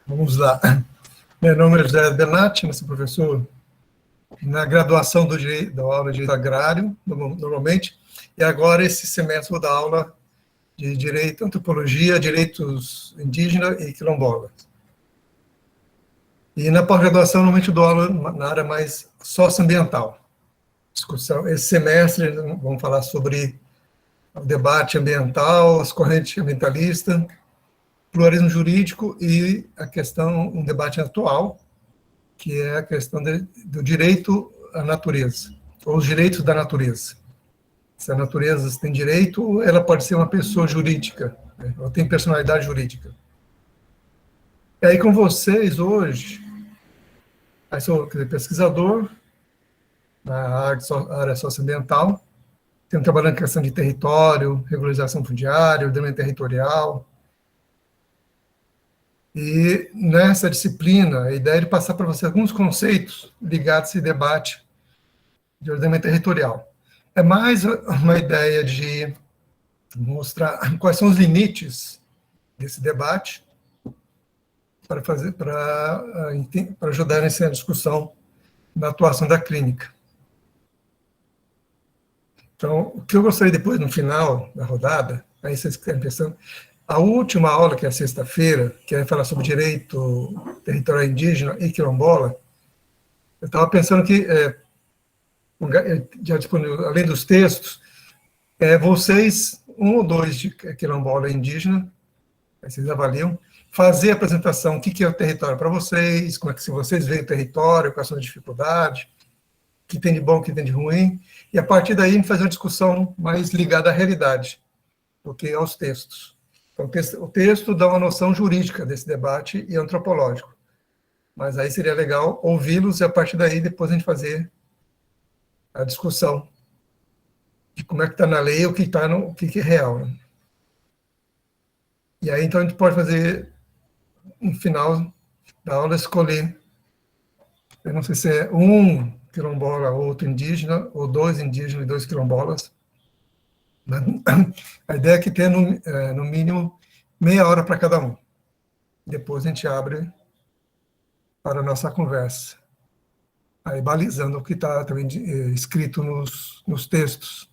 Vamos lá. Meu nome é José Bernatti, eu sou professor na graduação da aula de Direito Agrário, normalmente, e agora, esse semestre, vou dar aula de Direito, Antropologia, Direitos Indígenas e Quilombola. E na pós-graduação, normalmente, eu dou aula na área mais socioambiental. Discussão. Esse semestre, vamos falar sobre o debate ambiental, as correntes ambientalistas, pluralismo jurídico e a questão, um debate atual, que é a questão do direito à natureza, ou os direitos da natureza. Se a natureza tem direito, ela pode ser uma pessoa jurídica, né? Ela tem personalidade jurídica. E aí, com vocês, hoje, eu sou pesquisador na área socioambiental, tenho trabalhado em questão de território, regularização fundiária, ordenamento territorial. E nessa disciplina, a ideia é de passar para você alguns conceitos ligados a esse debate de ordenamento territorial. É mais uma ideia de mostrar quais são os limites desse debate para ajudar nessa discussão da atuação da clínica. Então, o que eu gostaria depois, no final da rodada, aí vocês querem pensando, a última aula, que é a sexta-feira, que é falar sobre direito territorial indígena e quilombola, eu estava pensando que, já disponível, além dos textos, vocês, um ou dois de quilombola e indígena, aí vocês avaliam, fazer a apresentação, o que é o território para vocês, como é que vocês veem o território, quais são as dificuldades, o que tem de bom, o que tem de ruim, e a partir daí fazer uma discussão mais ligada à realidade do que aos textos. Então, o texto dá uma noção jurídica desse debate e antropológico, mas aí seria legal ouvi-los e a partir daí depois a gente fazer a discussão de como é que está na lei, o que é real, né? E aí, então, a gente pode fazer, no final da aula, escolher, eu não sei se é um quilombola, outro indígena, ou dois indígenas e dois quilombolas. A ideia é que tenha, no mínimo, meia hora para cada um. Depois a gente abre para a nossa conversa. Aí, balizando o que está também escrito nos textos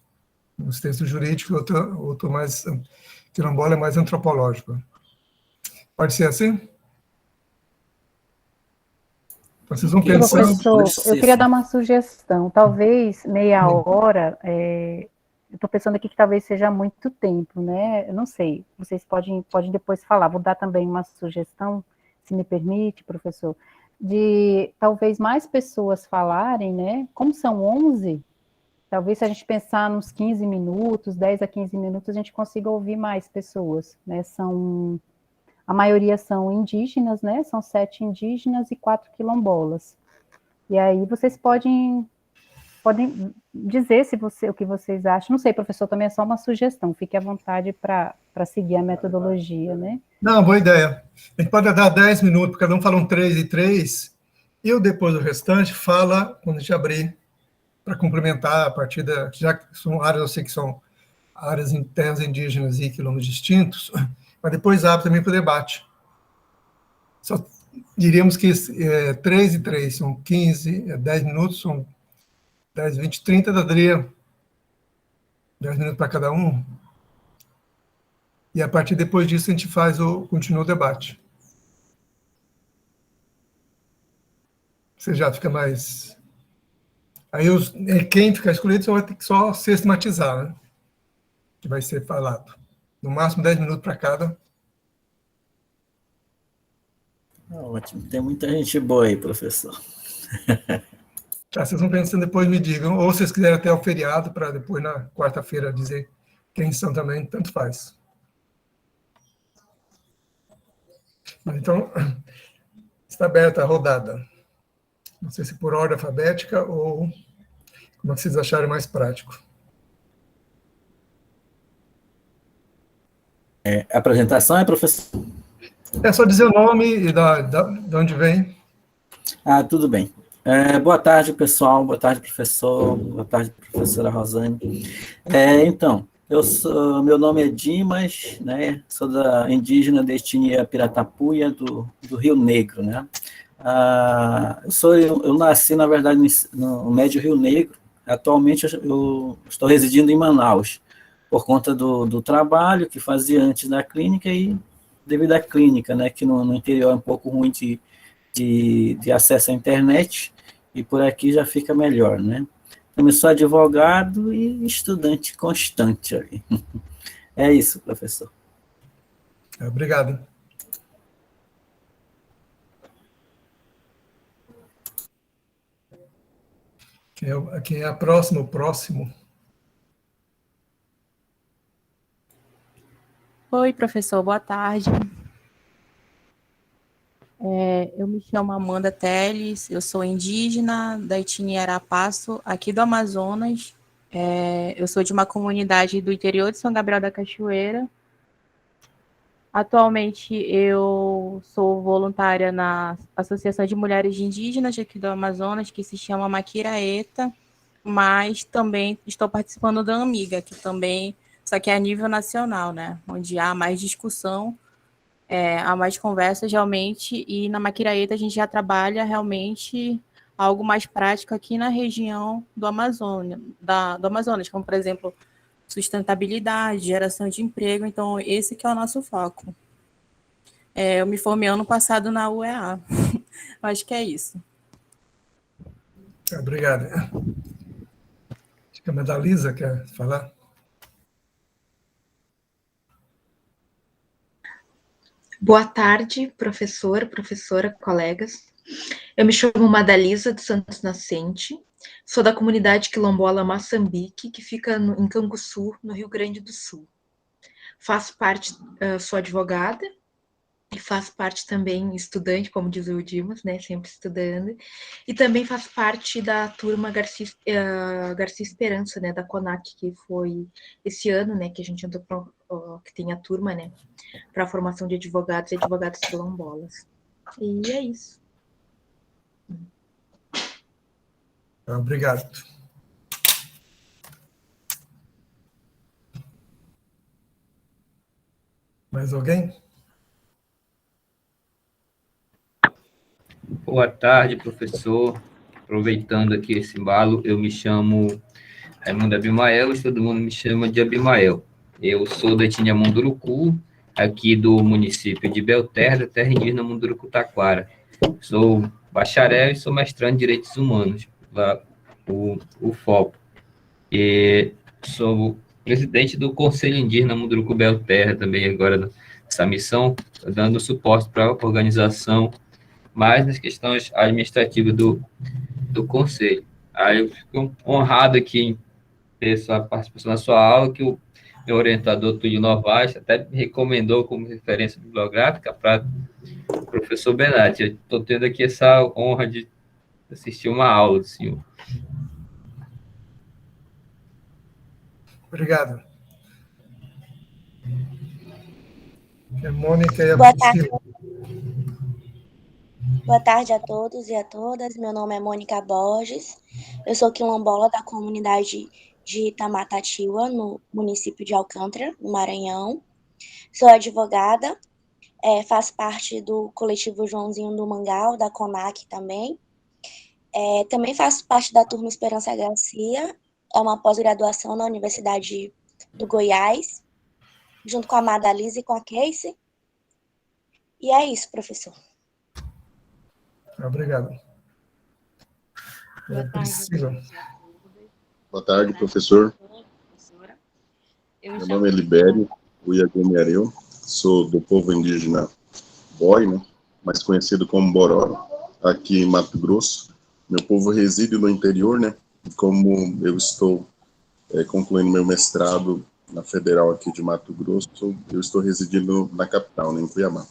jurídicos, outro mais, quilombola é mais antropológico. Pode ser assim? Vocês vão pensando... Professor, eu queria dar uma sugestão. Talvez meia hora, eu estou pensando aqui que talvez seja muito tempo, né? Eu não sei, vocês podem depois falar. Vou dar também uma sugestão, se me permite, professor, de talvez mais pessoas falarem, né? Como são 11, talvez se a gente pensar nos 15 minutos, 10 a 15 minutos, a gente consiga ouvir mais pessoas, né? A maioria são indígenas, né? São 7 indígenas e 4 quilombolas. E aí vocês podem dizer o que vocês acham. Não sei, professor, também é só uma sugestão. Fique à vontade para seguir a metodologia, né? Não, boa ideia. A gente pode dar 10 minutos, porque cada um fala um 3 e 3, e eu, depois do restante, fala quando a gente abrir, para complementar a partir já que são áreas, eu sei que são áreas em terras indígenas e quilombos distintos, mas depois abre também para o debate. Só diríamos que 3 e 3 são 15, 10 minutos, são 10, 20, 30, daria 10 minutos para cada um. E a partir depois disso a gente continua o debate. Você já fica mais... Aí quem ficar escolhido só vai ter que só sistematizar, né? Que vai ser falado. No máximo 10 minutos para cada. Ótimo, tem muita gente boa aí, professor. Tá, vocês vão pensando, depois me digam, ou se vocês quiserem até o feriado, para depois na quarta-feira dizer quem são também, tanto faz. Então, está aberta a rodada. Não sei se por ordem alfabética ou como vocês acharem mais prático. A apresentação professor? É só dizer o nome e de onde vem. Tudo bem. Boa tarde, pessoal. Boa tarde, professor. Boa tarde, professora Rosane. Então, Meu nome é Dimas, né? Sou da indígena da etnia Piratapuia do Rio Negro, né? Eu nasci, na verdade, no Médio Rio Negro. Atualmente eu estou residindo em Manaus, por conta do trabalho que fazia antes da clínica e devido à clínica, né? Que no interior é um pouco ruim de acesso à internet, e por aqui já fica melhor, né? Eu sou advogado e estudante constante ali. É isso, professor. Obrigado. Quem é a próxima, o próximo? Oi, professor, boa tarde. Eu me chamo Amanda Teles, eu sou indígena da etnia Arapaço, aqui do Amazonas. Eu sou de uma comunidade do interior de São Gabriel da Cachoeira. Atualmente eu sou voluntária na Associação de Mulheres Indígenas aqui do Amazonas, que se chama Maquiraeta, mas também estou participando da Amiga, que também, só que é a nível nacional, né? Onde há mais discussão, há mais conversas realmente, e na Maquiraeta a gente já trabalha realmente algo mais prático aqui na região do Amazônia, do Amazonas, como por exemplo, sustentabilidade, geração de emprego, então esse que é o nosso foco. Eu me formei ano passado na UEA. Acho que é isso. Obrigado. Acho que a Madalisa quer falar. Boa tarde, professor, professora, colegas. Eu me chamo Madalisa dos Santos Nascente, sou da comunidade quilombola Maçambique, que fica em Canguçu, no Rio Grande do Sul. Faço parte, sou advogada e faço parte também estudante, como diz o Dimas, né, sempre estudando, e também faço parte da turma Garcia Esperança, né, da CONAC, que foi esse ano, né, que a gente entrou, que tem a turma, né, para a formação de advogados e advogadas quilombolas. E é isso. Obrigado. Mais alguém? Boa tarde, professor. Aproveitando aqui esse embalo, eu me chamo Raimundo Abimael e todo mundo me chama de Abimael. Eu sou da etnia Munduruku, aqui do município de Belterra, da terra indígena Munduruku-Taquara. Sou bacharel e sou mestrando em Direitos Humanos, lá, o FOP. E sou presidente do Conselho Indígena Munduruku Belterra, também agora nessa missão, dando suporte para a organização, mais nas questões administrativas do Conselho. Aí eu fico honrado aqui em ter sua participação na sua aula, que o meu orientador, Túlio Novaes, até me recomendou como referência bibliográfica para o professor Benatti. Eu estou tendo aqui essa honra de assistir uma aula do senhor. Obrigado. A Mônica e a Boa tarde. Priscila. Boa tarde a todos e a todas. Meu nome é Mônica Borges. Eu sou quilombola da comunidade de Itamatatiba, no município de Alcântara, no Maranhão. Sou advogada, faço parte do coletivo Joãozinho do Mangal, da CONAC também. Também faço parte da turma Esperança Garcia, é uma pós-graduação na Universidade do Goiás, junto com a Madalisa e com a Casey. E é isso, professor. Obrigado. Priscila. Boa tarde, professor. Meu nome é Libério Uiagumiareu, sou do povo indígena Boi, né, mais conhecido como Bororo, aqui em Mato Grosso. Meu povo reside no interior, né, e como eu estou concluindo meu mestrado na Federal aqui de Mato Grosso, eu estou residindo na capital, né, em Cuiabá.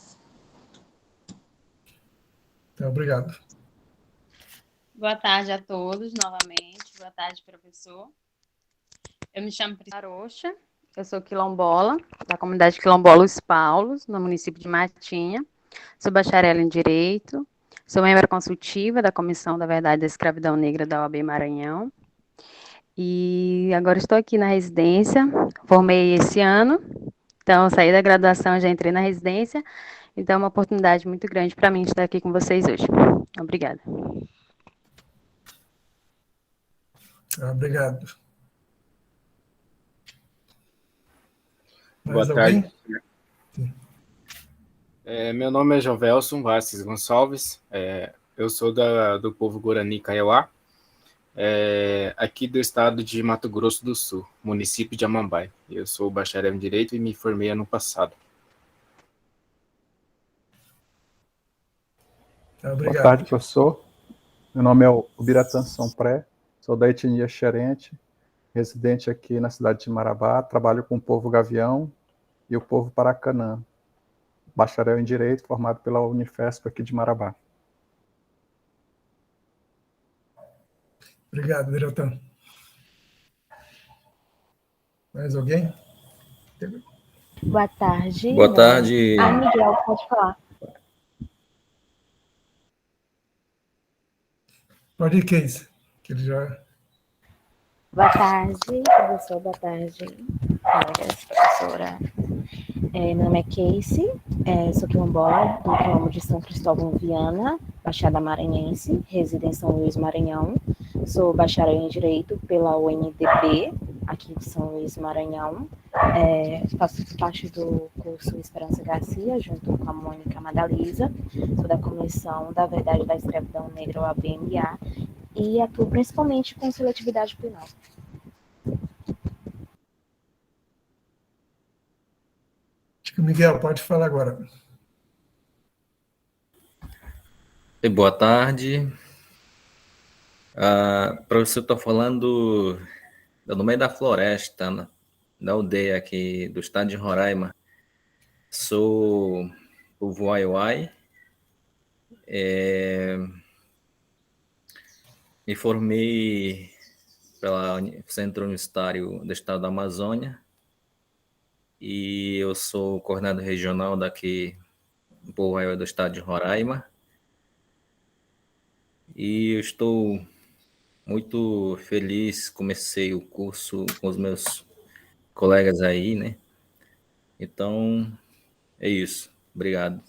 Obrigado. Boa tarde a todos, novamente. Boa tarde, professor. Eu me chamo Priscila Rocha, eu sou quilombola, da comunidade quilombola Os Paulos, no município de Matinha. Sou bacharel em Direito, sou membro consultiva da Comissão da Verdade e da Escravidão Negra da OAB Maranhão. E agora estou aqui na residência, formei esse ano, então saí da graduação, já entrei na residência, então é uma oportunidade muito grande para mim estar aqui com vocês hoje. Obrigada. Obrigado. Boa Mais alguém? tarde. Meu nome é Jovelson Vasques Gonçalves, eu sou do povo Guarani Kaiowá, aqui do estado de Mato Grosso do Sul, município de Amambai. Eu sou bacharel em Direito e me formei ano passado. Obrigado. Boa tarde, professor. Meu nome é Ubiratan São Pré, sou da etnia xerente, residente aqui na cidade de Marabá, trabalho com o povo Gavião e o povo Paracanã. Bacharel em Direito, formado pela Unifesp aqui de Marabá. Obrigado, Ubiratan. Mais alguém? Boa tarde. Boa tarde. Miguel, pode falar. Pode ir, Keis, que ele já... Boa tarde, professor. Boa tarde, colegas, professora. Meu nome é Casey, sou quilombola do quilombo de São Cristóvão Viana, Baixada Maranhense, resido em São Luís, Maranhão. Sou bacharel em Direito pela UNDP, aqui de São Luís, Maranhão. Faço parte do curso Esperança Garcia, junto com a Mônica Madalisa. Sou da Comissão da Verdade da Escravidão Negra, o ABMA, e atuo principalmente com seletividade penal. Miguel, pode falar agora. Boa tarde. Professor, estou falando no meio da floresta, da aldeia aqui do estado de Roraima. Sou o Vuaiuai. Me formei pelo Centro Universitário do Estado da Amazônia e eu sou coordenador regional daqui do estado de Roraima. E eu estou muito feliz, comecei o curso com os meus colegas aí, né? Então, é isso. Obrigado.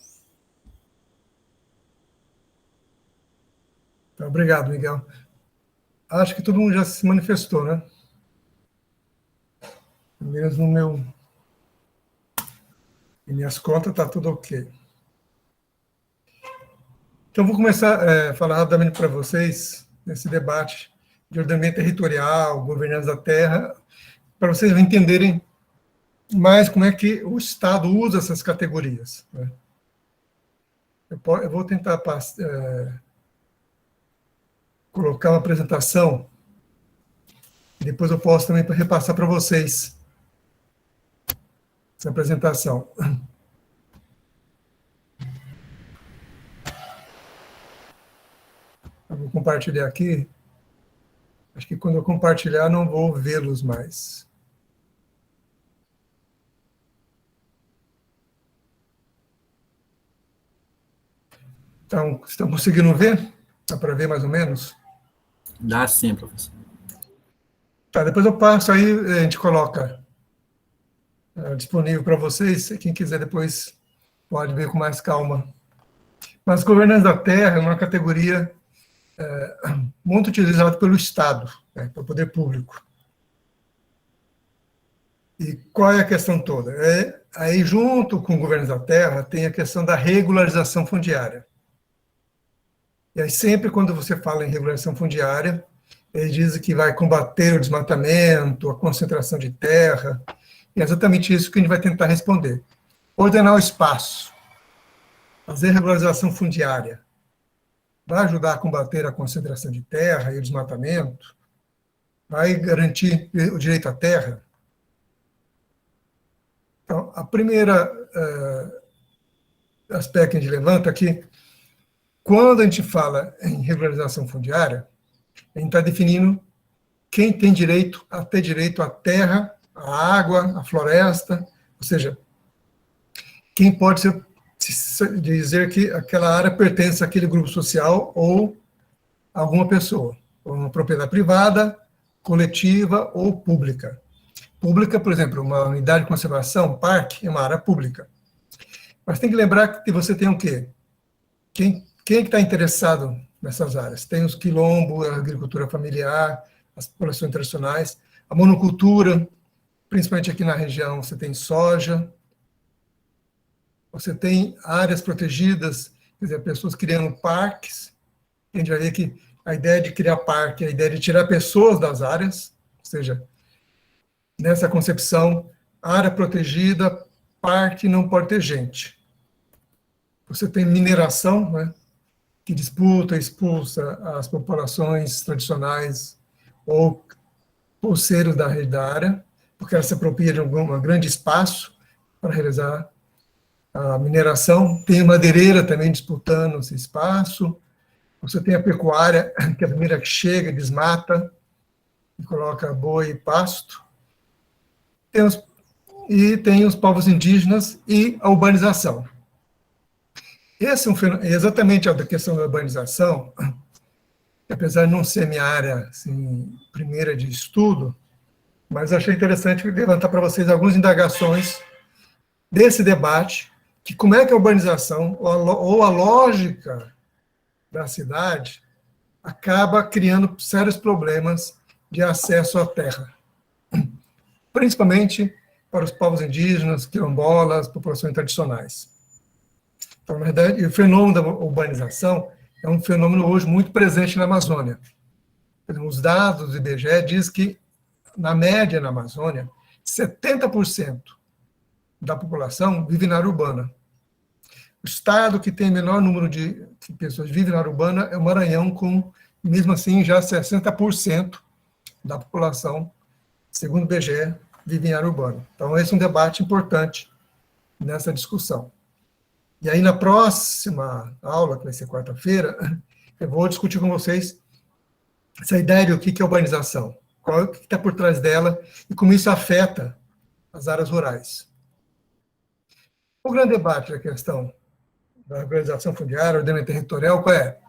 Obrigado, Miguel. Acho que todo mundo já se manifestou, né? Mesmo em minhas contas está tudo ok. Então, vou começar a falar rapidamente para vocês nesse debate de ordenamento territorial, governança da terra, para vocês entenderem mais como é que o Estado usa essas categorias, né? Eu vou tentar colocar uma apresentação e depois eu posso também repassar para vocês essa apresentação. Eu vou compartilhar aqui. Acho que quando eu compartilhar não vou vê-los mais. Então, estão conseguindo ver? Dá para ver mais ou menos? Dá sim, professor. Tá, depois eu passo aí, a gente coloca disponível para vocês. Quem quiser depois pode ver com mais calma. Mas governança da terra é uma categoria muito utilizada pelo Estado, né, pelo poder público. E qual é a questão toda? Aí, junto com o governo da terra, tem a questão da regularização fundiária. E aí, sempre quando você fala em regularização fundiária, eles dizem que vai combater o desmatamento, a concentração de terra, e é exatamente isso que a gente vai tentar responder. Ordenar o espaço, fazer regularização fundiária, vai ajudar a combater a concentração de terra e o desmatamento, vai garantir o direito à terra. Então, a primeira aspecto que a gente levanta aqui, quando a gente fala em regularização fundiária, a gente está definindo quem tem direito a ter direito à terra, à água, à floresta, ou seja, quem pode dizer que aquela área pertence àquele grupo social ou a alguma pessoa, ou uma propriedade privada coletiva ou pública. Pública, por exemplo, uma unidade de conservação, um parque, é uma área pública. Mas tem que lembrar que você tem o quê? Quem é que está interessado nessas áreas? Tem os quilombos, a agricultura familiar, as populações tradicionais, a monocultura, principalmente aqui na região, você tem soja, você tem áreas protegidas, quer dizer, pessoas criando parques. A gente vai ver que a ideia de criar parque, a ideia de tirar pessoas das áreas, ou seja, nessa concepção, área protegida, parque não pode ter gente. Você tem mineração, né, que disputa, expulsa as populações tradicionais ou pulseiros da área, porque ela se apropria de um grande espaço para realizar a mineração. Tem a madeireira também disputando esse espaço. Você tem a pecuária, que é a primeira que chega, desmata, e coloca boi e pasto. Tem os povos indígenas e a urbanização. Esse é um fenômeno, exatamente a questão da urbanização, que apesar de não ser minha área assim, primeira de estudo, mas achei interessante levantar para vocês algumas indagações desse debate, que como é que a urbanização ou a lógica da cidade acaba criando sérios problemas de acesso à terra, principalmente para os povos indígenas, quilombolas, populações tradicionais. Então, na verdade, o fenômeno da urbanização é um fenômeno hoje muito presente na Amazônia. Os dados do IBGE dizem que, na média na Amazônia, 70% da população vive na área urbana. O estado que tem o menor número de pessoas que vivem na área urbana é o Maranhão, com, mesmo assim, já 60% da população, segundo o IBGE, vive em área urbana. Então, esse é um debate importante nessa discussão. E aí, na próxima aula, que vai ser quarta-feira, eu vou discutir com vocês essa ideia de o que é urbanização, o que está por trás dela e como isso afeta as áreas rurais. O grande debate da questão da organização fundiária, ordenamento territorial, qual é?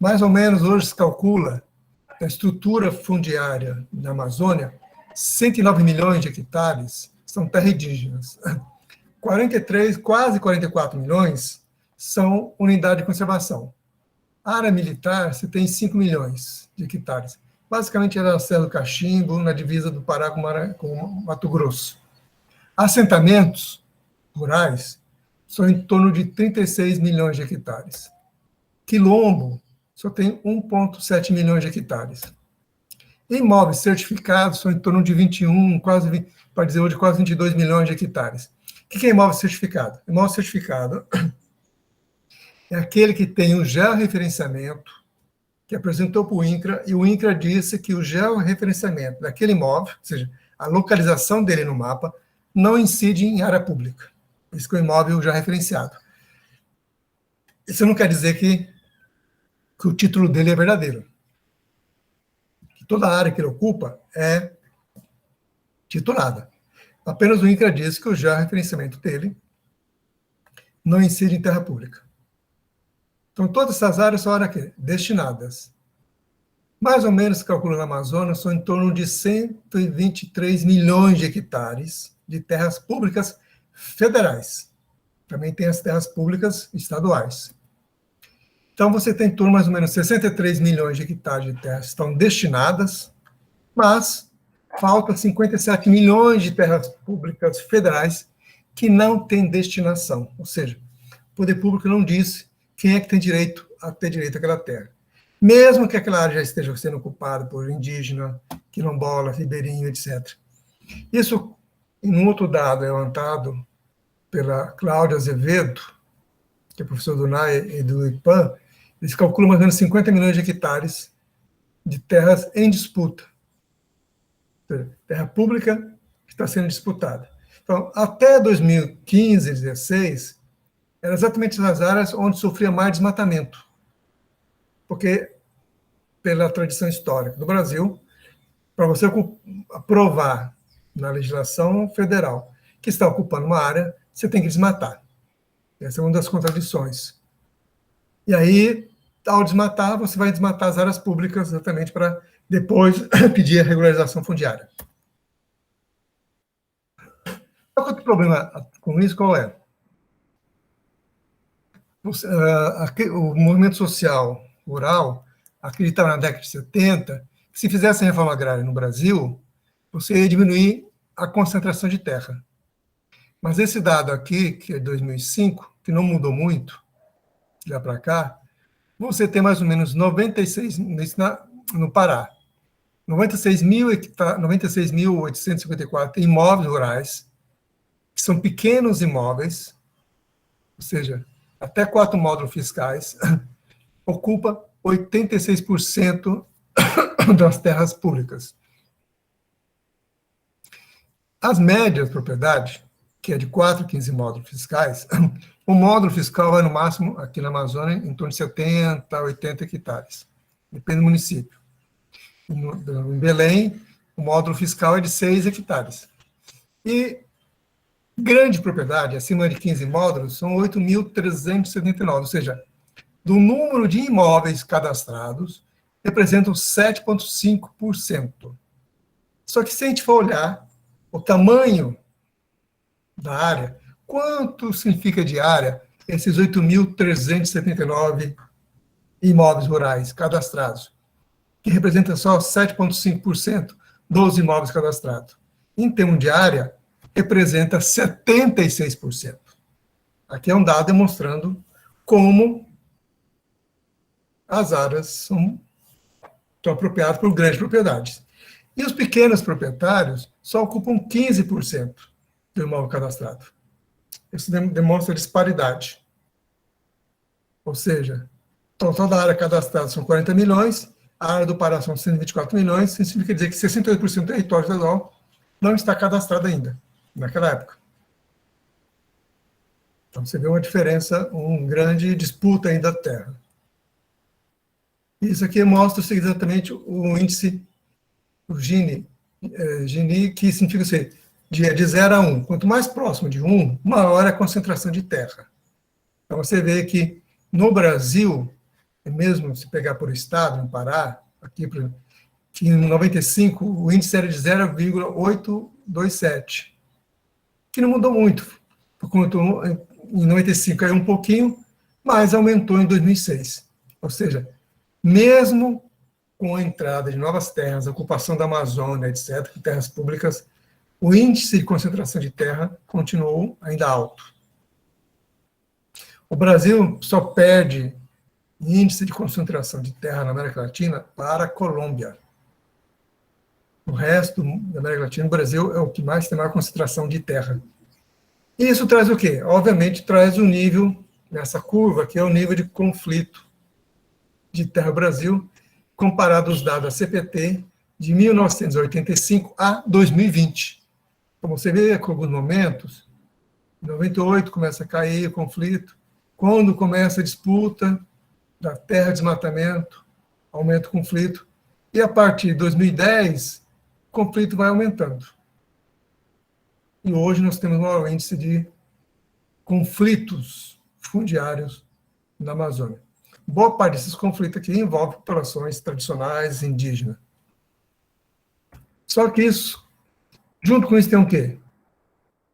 Mais ou menos, hoje se calcula a estrutura fundiária na Amazônia, 109 milhões de hectares são terras indígenas. 43, quase 44 milhões são unidade de conservação. A área militar, você tem 5 milhões de hectares. Basicamente, era a Serra do Cachimbo, na divisa do Pará com Mato Grosso. Assentamentos rurais são em torno de 36 milhões de hectares. Quilombo só tem 1,7 milhões de hectares. Imóveis certificados são em torno de 21, para dizer hoje, quase 22 milhões de hectares. O que é imóvel certificado? Imóvel certificado é aquele que tem um georreferenciamento, que apresentou para o INCRA, e o INCRA disse que o georreferenciamento daquele imóvel, ou seja, a localização dele no mapa, não incide em área pública. Isso que é o imóvel já referenciado. Isso não quer dizer que o título dele é verdadeiro. Que toda a área que ele ocupa é titulada. Apenas o INCRA diz que o georreferenciamento dele não incide em terra pública. Então, todas essas áreas são áreas destinadas. Mais ou menos, calculando na Amazônia, são em torno de 123 milhões de hectares de terras públicas federais. Também tem as terras públicas estaduais. Então, você tem em torno mais ou menos 63 milhões de hectares de terras que estão destinadas, mas faltam 57 milhões de terras públicas federais que não têm destinação. Ou seja, o poder público não disse quem é que tem direito a ter direito àquela terra. Mesmo que aquela área já esteja sendo ocupada por indígena, quilombola, ribeirinho, etc. Isso, em um outro dado levantado pela Cláudia Azevedo, que é professora do NAE e do IPAM, eles calculam mais ou menos 50 milhões de hectares de terras em disputa. Terra pública que está sendo disputada. Então, até 2015, 2016, eram exatamente as áreas onde sofria mais desmatamento. Porque, pela tradição histórica do Brasil, para você aprovar na legislação federal que está ocupando uma área, você tem que desmatar. Essa é uma das contradições. E aí, ao desmatar, você vai desmatar as áreas públicas exatamente para depois pedir a regularização fundiária. Outro problema com isso, qual é? O movimento social rural acreditava na década de 70 que se fizesse a reforma agrária no Brasil, você ia diminuir a concentração de terra. Mas esse dado aqui, que é 2005, que não mudou muito, de lá para cá, você tem mais ou menos 96, no Pará, 96.854 imóveis rurais, que são pequenos imóveis, ou seja, até 4 módulos fiscais, ocupa 86% das terras públicas. As médias de propriedade, que é de 4 a 15 módulos fiscais, o módulo fiscal vai no máximo, aqui na Amazônia, em torno de 70 a 80 hectares, depende do município. Em Belém, o módulo fiscal é de 6 hectares. E grande propriedade, acima de 15 módulos, são 8.379, ou seja, do número de imóveis cadastrados, representam 7,5%. Só que se a gente for olhar o tamanho da área, quanto significa de área esses 8.379 imóveis rurais cadastrados, que representa só 7,5% dos imóveis cadastrados. Em termos de área, representa 76%. Aqui é um dado demonstrando como as áreas são apropriadas por grandes propriedades. E os pequenos proprietários só ocupam 15% do imóvel cadastrado. Isso demonstra disparidade. Ou seja, total da área cadastrada são 40 milhões, a área do Pará são 124 milhões, isso significa dizer que 68% do território estadual não está cadastrado ainda, naquela época. Então, você vê uma diferença, uma grande disputa ainda da terra. Isso aqui mostra exatamente o índice, o Gini, que significa ser de 0 a 1. Quanto mais próximo de 1, maior é a concentração de terra. Então, você vê que no Brasil, mesmo se pegar por estado, no Pará, aqui, que em 95 o índice era de 0,827, que não mudou muito, enquanto em 95 caiu um pouquinho, mas aumentou em 2006. Ou seja, mesmo com a entrada de novas terras, a ocupação da Amazônia, etc., terras públicas, o índice de concentração de terra continuou ainda alto. O Brasil só perde índice de concentração de terra na América Latina para a Colômbia. O resto da América Latina, o Brasil é o que mais tem maior concentração de terra. E isso traz o quê? Obviamente, traz o nível, nessa curva, que é o nível de conflito de terra Brasil, comparado aos dados da CPT de 1985 a 2020. Como você vê, com alguns momentos, em 98 começa a cair o conflito, quando começa a disputa da terra, desmatamento, aumenta o conflito, e a partir de 2010, o conflito vai aumentando. E hoje nós temos um maior índice de conflitos fundiários na Amazônia. Boa parte desses conflitos aqui envolve populações tradicionais indígenas. Só que isso, junto com isso, tem o quê?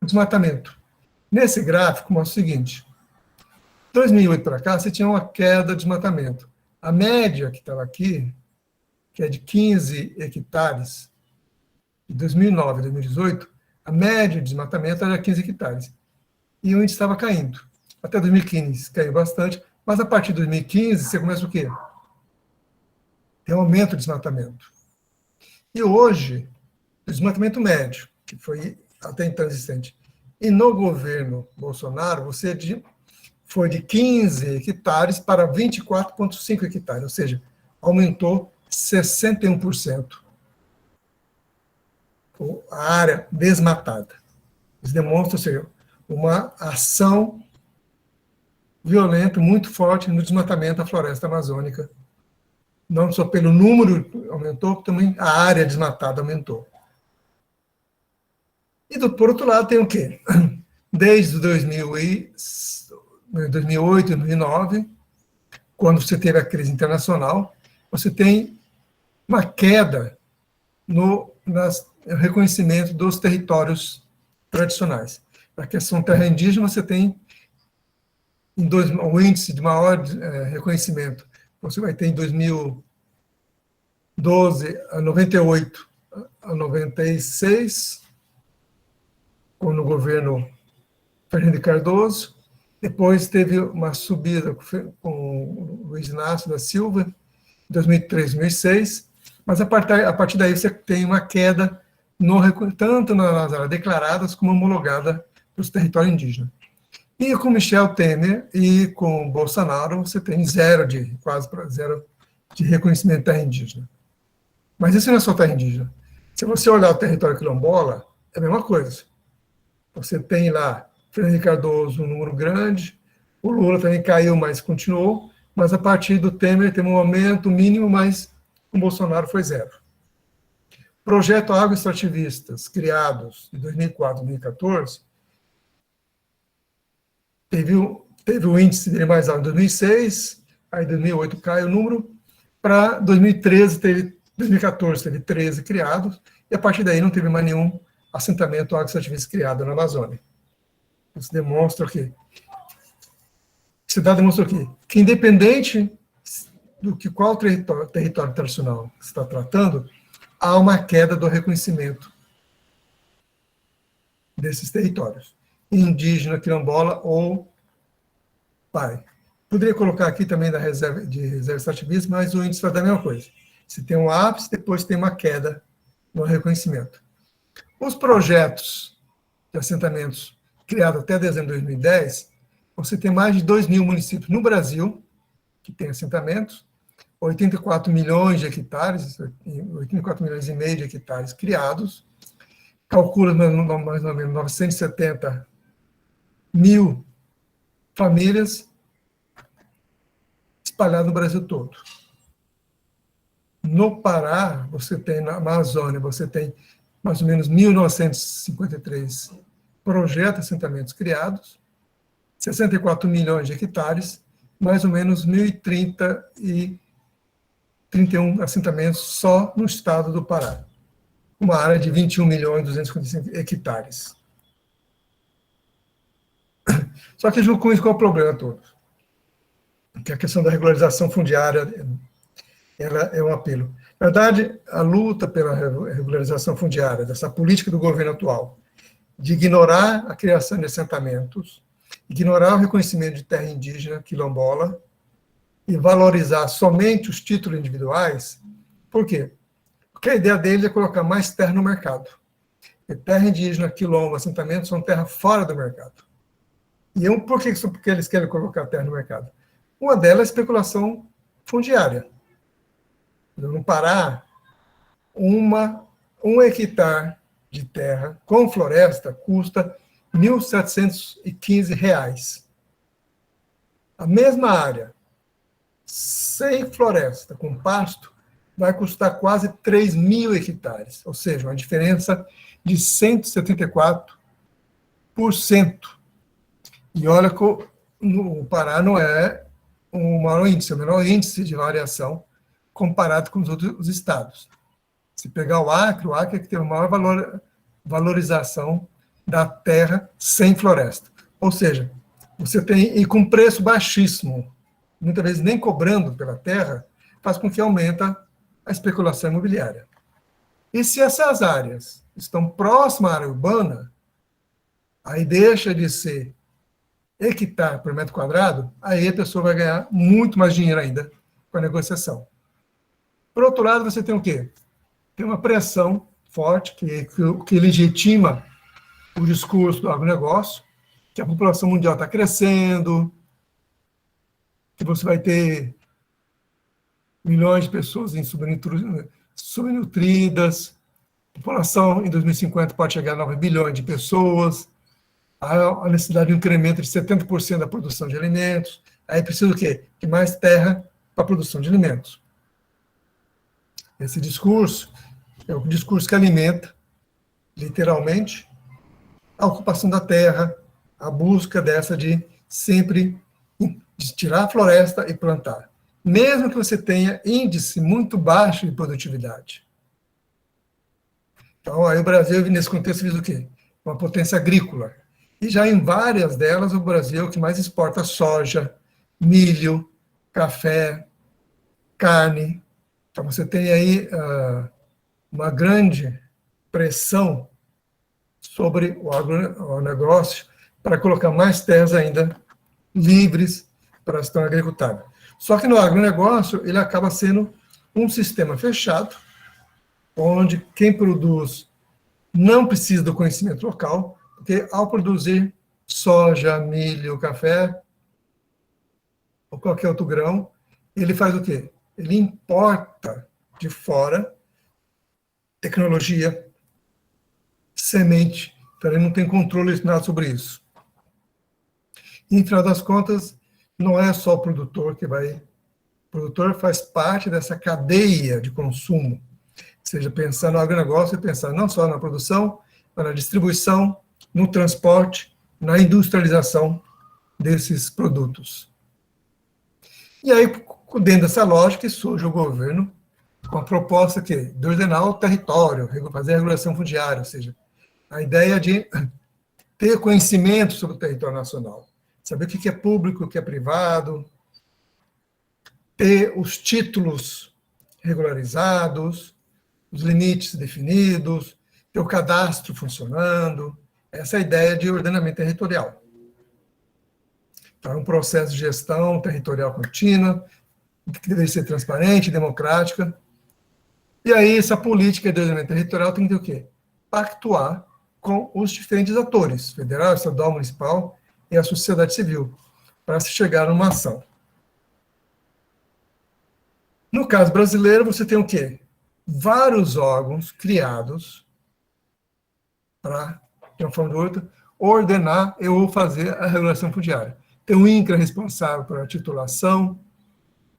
O desmatamento. Nesse gráfico, mostra o seguinte: 2008 para cá, você tinha uma queda de desmatamento. A média que estava aqui, que é de 15 hectares, de 2009 a 2018, a média de desmatamento era 15 hectares. E o índice estava caindo. Até 2015 caiu bastante, mas a partir de 2015 você começa o quê? Tem um aumento de desmatamento. E hoje, o desmatamento médio, que foi até então existente, e no governo Bolsonaro, foi de 15 hectares para 24,5 hectares, ou seja, aumentou 61% a área desmatada. Isso demonstra, ou seja, uma ação violenta, muito forte no desmatamento da floresta amazônica. Não só pelo número aumentou, também a área desmatada aumentou. E, por outro lado, tem o quê? Desde 2008, 2009, quando você teve a crise internacional, você tem uma queda no reconhecimento dos territórios tradicionais. Na questão terra indígena, você tem o índice de maior reconhecimento. Você vai ter em 2012 a 98 a 96, no governo Fernando Cardoso. Depois teve uma subida com o Luiz Inácio da Silva, em 2003, 2006, mas a partir daí você tem uma queda tanto nas áreas declaradas como homologada para os territórios indígenas. E com Michel Temer e com Bolsonaro, você tem quase zero de reconhecimento de terra indígena. Mas isso não é só terra indígena. Se você olhar o território quilombola, é a mesma coisa. Você tem lá Fernando Cardoso um número grande, o Lula também caiu, mas continuou, mas a partir do Temer teve um aumento mínimo, mas com Bolsonaro foi zero. Projeto agroextrativistas, criados em 2004, 2014, teve o índice dele mais alto em 2006, aí em 2008 cai o número, para 2014 teve 13 criados, e a partir daí não teve mais nenhum assentamento agroextrativista criado na Amazônia. Isso demonstra que, esse dado demonstra que independente do que qual território tradicional se está tratando, há uma queda do reconhecimento desses territórios, indígena, quilombola ou pai. Poderia colocar aqui também da reserva extrativista, mas o índice vai dar a mesma coisa. Você tem um ápice, depois tem uma queda no reconhecimento. Os projetos de assentamentos criados até dezembro de 2010, você tem mais de 2.000 municípios no Brasil que têm assentamentos, 84 milhões de hectares, 84 milhões e meio de hectares criados, calcula mais ou menos 970 mil famílias espalhadas no Brasil todo. No Pará, você tem, na Amazônia, você tem mais ou menos 1.953 projetos de assentamentos criados, 64 milhões de hectares, mais ou menos 1.031 assentamentos só no estado do Pará, uma área de 21.255 hectares. Só que junto com isso, qual é o problema todo? Que a questão da regularização fundiária ela é um apelo. Na verdade, a luta pela regularização fundiária, dessa política do governo atual, de ignorar a criação de assentamentos, ignorar o reconhecimento de terra indígena, quilombola, e valorizar somente os títulos individuais. Por quê? Porque a ideia deles é colocar mais terra no mercado. E terra indígena, quilombo, assentamentos são terra fora do mercado. E por que eles querem colocar terra no mercado? Uma delas é a especulação fundiária. No Pará, um hectare de terra com floresta custa R$ 1.715. A mesma área, sem floresta, com pasto, vai custar quase 3.000 hectares, ou seja, uma diferença de 174%. E olha que o Pará não é o maior índice, é o menor índice de variação comparado com os outros estados. Se pegar o Acre é que tem a maior valorização da terra sem floresta. Ou seja, você tem, e com preço baixíssimo, muitas vezes nem cobrando pela terra, faz com que aumenta a especulação imobiliária. E se essas áreas estão próximas à área urbana, aí deixa de ser hectare por metro quadrado, aí a pessoa vai ganhar muito mais dinheiro ainda com a negociação. Por outro lado, você tem o quê? Tem uma pressão forte que legitima o discurso do agronegócio, que a população mundial está crescendo, que você vai ter milhões de pessoas subnutridas, a população em 2050 pode chegar a 9 bilhões de pessoas, a necessidade de um incremento de 70% da produção de alimentos, aí precisa o quê? De mais terra para a produção de alimentos. Esse discurso é o discurso que alimenta, literalmente, a ocupação da terra, a busca dessa de sempre de tirar a floresta e plantar. mesmo que você tenha índice muito baixo de produtividade. Então, aí o Brasil, nesse contexto, diz o quê? Uma potência agrícola. E já em várias delas, o Brasil é o que mais exporta soja, milho, café, carne. Então, você tem aí uma grande pressão sobre o agronegócio para colocar mais terras ainda livres para a gestão agricultária. Só que no agronegócio, ele acaba sendo um sistema fechado, onde quem produz não precisa do conhecimento local, porque ao produzir soja, milho, café, ou qualquer outro grão, ele faz o quê? Ele importa de fora tecnologia, semente, então ele não tem controle nada sobre isso. E, no final das contas, não é só o produtor que vai... O produtor faz parte dessa cadeia de consumo, ou seja, pensar no agronegócio e pensar não só na produção, mas na distribuição, no transporte, na industrialização desses produtos. E aí, dentro dessa lógica, surge o governo com a proposta de ordenar o território, fazer a regulação fundiária, ou seja, a ideia de ter conhecimento sobre o território nacional, saber o que é público, o que é privado, ter os títulos regularizados, os limites definidos, ter o cadastro funcionando, essa é a ideia de ordenamento territorial. Então, é um processo de gestão territorial contínua, que deve ser transparente, democrática. E aí, essa política de ordenamento territorial tem que ter o quê? Pactuar com os diferentes atores, federal, estadual, municipal e a sociedade civil, para se chegar numa ação. No caso brasileiro, você tem o quê? Vários órgãos criados para, de uma forma ou de outra, ordenar ou fazer a regulação fundiária. Tem o INCRA responsável pela titulação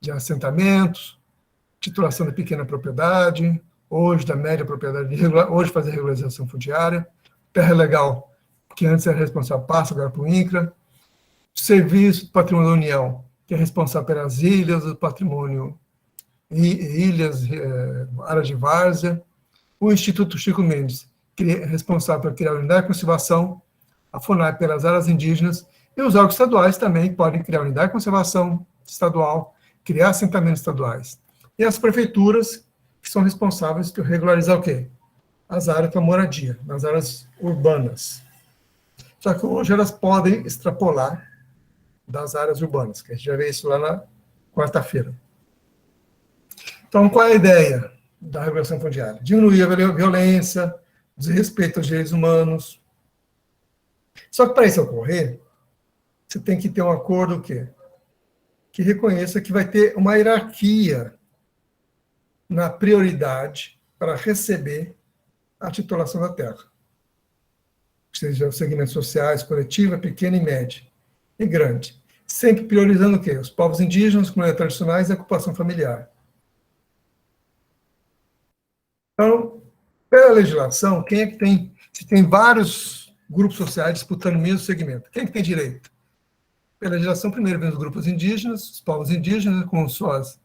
de assentamentos, titulação da pequena propriedade, hoje da média propriedade, hoje fazer regularização fundiária, terra legal, que antes era responsável, passa agora para o INCRA, serviço do patrimônio da União, que é responsável pelas ilhas, o patrimônio ilhas, áreas de várzea, o Instituto Chico Mendes, que é responsável por criar a unidade de conservação, a FUNAI pelas áreas indígenas, e os órgãos estaduais também podem criar unidade de conservação estadual, criar assentamentos estaduais. E as prefeituras, que são responsáveis por regularizar o quê? As áreas para moradia, nas áreas urbanas. Só que hoje elas podem extrapolar das áreas urbanas, que a gente já vê isso lá na quarta-feira. Então, qual é a ideia da regulação fundiária? Diminuir a violência, desrespeito aos direitos humanos. Só que para isso ocorrer, você tem que ter um acordo o quê? Que reconheça que vai ter uma hierarquia na prioridade para receber a titulação da terra. Ou seja, os segmentos sociais, coletiva, pequena e média, e grande. Sempre priorizando o quê? Os povos indígenas, comunidades tradicionais e a ocupação familiar. Então, pela legislação, quem é que tem... Se tem vários grupos sociais disputando o mesmo segmento, quem é que tem direito? Pela legislação, primeiro vem os grupos indígenas, os povos indígenas, com suas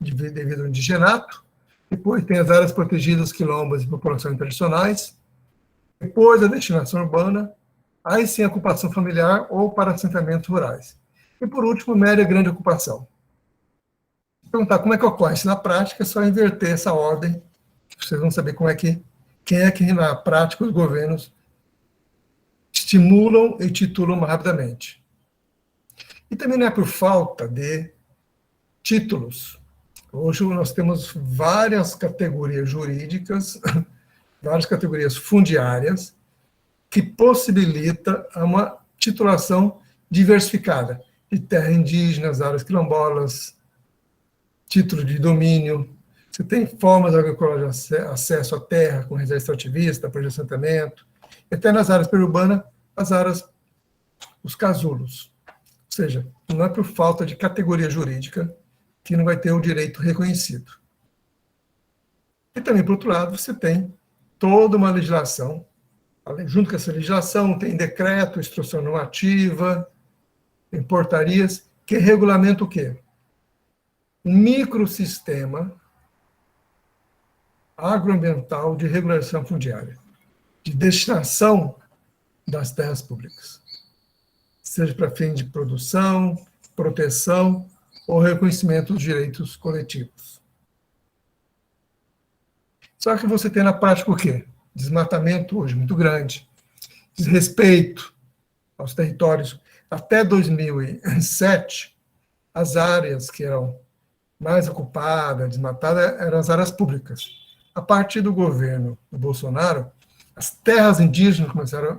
devido ao indigenato, depois tem as áreas protegidas, quilombos e populações tradicionais, depois a destinação urbana, aí sim a ocupação familiar ou para assentamentos rurais. E por último, média e grande ocupação. Perguntar como é que ocorre isso na prática, é só inverter essa ordem, que vocês vão saber quem é que na prática os governos estimulam e titulam mais rapidamente. E também não é por falta de títulos. Hoje nós temos várias categorias jurídicas, várias categorias fundiárias, que possibilita uma titulação diversificada de terra indígenas, áreas quilombolas, título de domínio. Você tem formas agrícolas de acesso à terra, com reserva extrativista, apoio de assentamento, e até nas áreas periurbanas, os casulos. Ou seja, não é por falta de categoria jurídica que não vai ter o direito reconhecido. E também, por outro lado, você tem toda uma legislação, junto com essa legislação, tem decreto, instrução normativa, tem portarias, que regulamenta o quê? um microsistema agroambiental de regularização fundiária, de destinação das terras públicas, seja para fim de produção, proteção ou reconhecimento dos direitos coletivos. Só que você tem na prática o quê? Desmatamento hoje muito grande, desrespeito aos territórios. Até 2007, as áreas que eram mais ocupadas, desmatadas, eram as áreas públicas. A partir do governo do Bolsonaro, as terras indígenas começaram a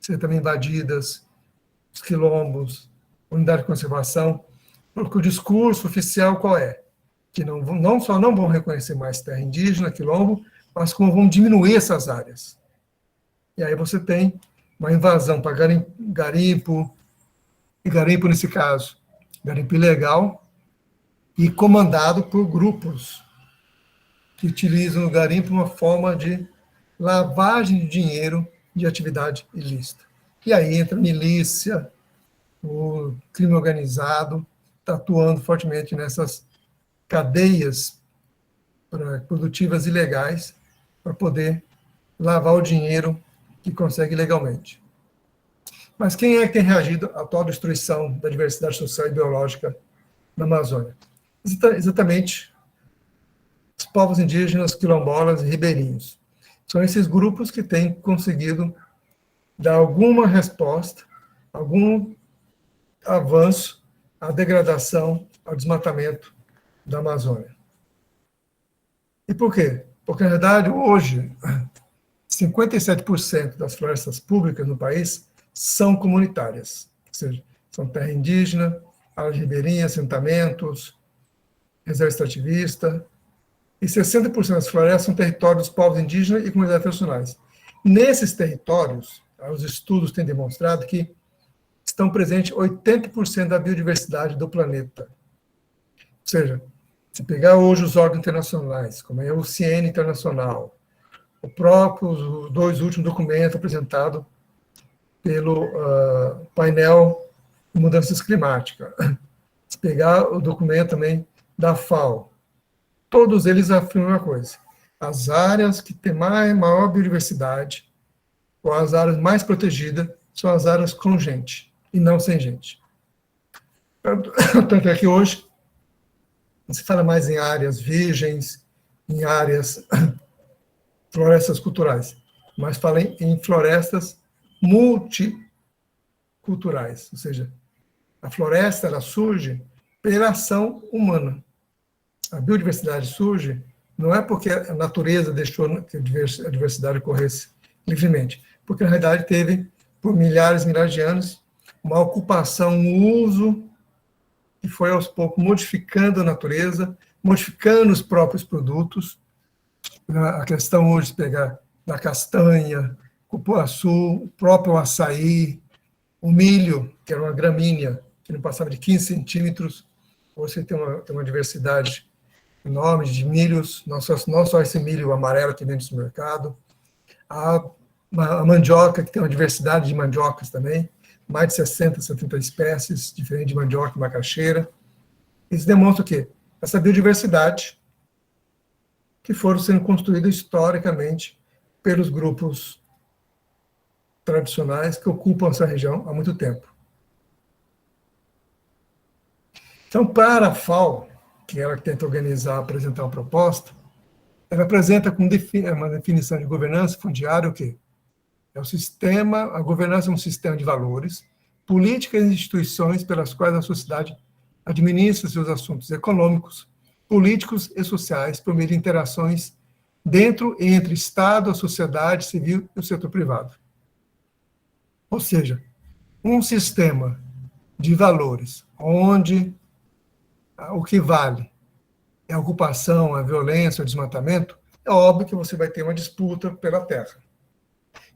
ser também invadidas, os quilombos, unidade de conservação, porque o discurso oficial qual é? Que não só não vão reconhecer mais terra indígena, quilombo, mas como vão diminuir essas áreas. E aí você tem uma invasão para garimpo, e garimpo nesse caso, garimpo ilegal, e comandado por grupos que utilizam o garimpo como uma forma de lavagem de dinheiro de atividade ilícita. E aí entra a milícia, o crime organizado, está atuando fortemente nessas cadeias produtivas ilegais para poder lavar o dinheiro que consegue legalmente. Mas quem é que tem reagido à atual destruição da diversidade social e biológica na Amazônia? Exatamente os povos indígenas, quilombolas e ribeirinhos. São esses grupos que têm conseguido dar alguma resposta, algum avanço à degradação, ao desmatamento da Amazônia. E por quê? Porque, na verdade, hoje, 57% das florestas públicas no país são comunitárias, ou seja, são terra indígena, áreas ribeirinhas, assentamentos, reserva extrativista, e 60% das florestas são territórios dos povos indígenas e comunidades tradicionais. Nesses territórios, os estudos têm demonstrado que estão presentes 80% da biodiversidade do planeta. Ou seja, se pegar hoje os órgãos internacionais, como é o CIEN Internacional, os dois últimos documentos apresentados pelo painel de mudanças climáticas, se pegar o documento também da FAO, todos eles afirmam uma coisa: as áreas que têm maior biodiversidade, ou as áreas mais protegidas, são as áreas com gente, e não sem gente. Tanto é que hoje, não se fala mais em áreas virgens, em áreas florestas culturais, mas fala em florestas multiculturais, ou seja, a floresta ela surge pela ação humana. A biodiversidade surge não é porque a natureza deixou que a diversidade ocorresse livremente, porque na realidade teve, por milhares e milhares de anos, uma ocupação, um uso que foi aos poucos modificando a natureza, modificando os próprios produtos. A questão hoje de pegar da castanha, cupuaçu, o próprio açaí, o milho, que era uma gramínea, que não passava de 15 centímetros, hoje você tem uma diversidade enorme de milhos, não só esse milho amarelo que vem do supermercado, a mandioca, que tem uma diversidade de mandiocas também, mais de 60, 70 espécies, diferente de mandioca e macaxeira. Isso demonstra o quê? Essa biodiversidade que foram sendo construídas historicamente pelos grupos tradicionais que ocupam essa região há muito tempo. Então, para a FAO, que ela tenta organizar, apresentar uma proposta, ela apresenta como uma definição de governança fundiária o quê? É o sistema, a governança é um sistema de valores, políticas e instituições pelas quais a sociedade administra seus assuntos econômicos, políticos e sociais por meio de interações dentro e entre Estado, a sociedade civil e o setor privado. Ou seja, um sistema de valores onde o que vale é a ocupação, a violência, o desmatamento, é óbvio que você vai ter uma disputa pela terra.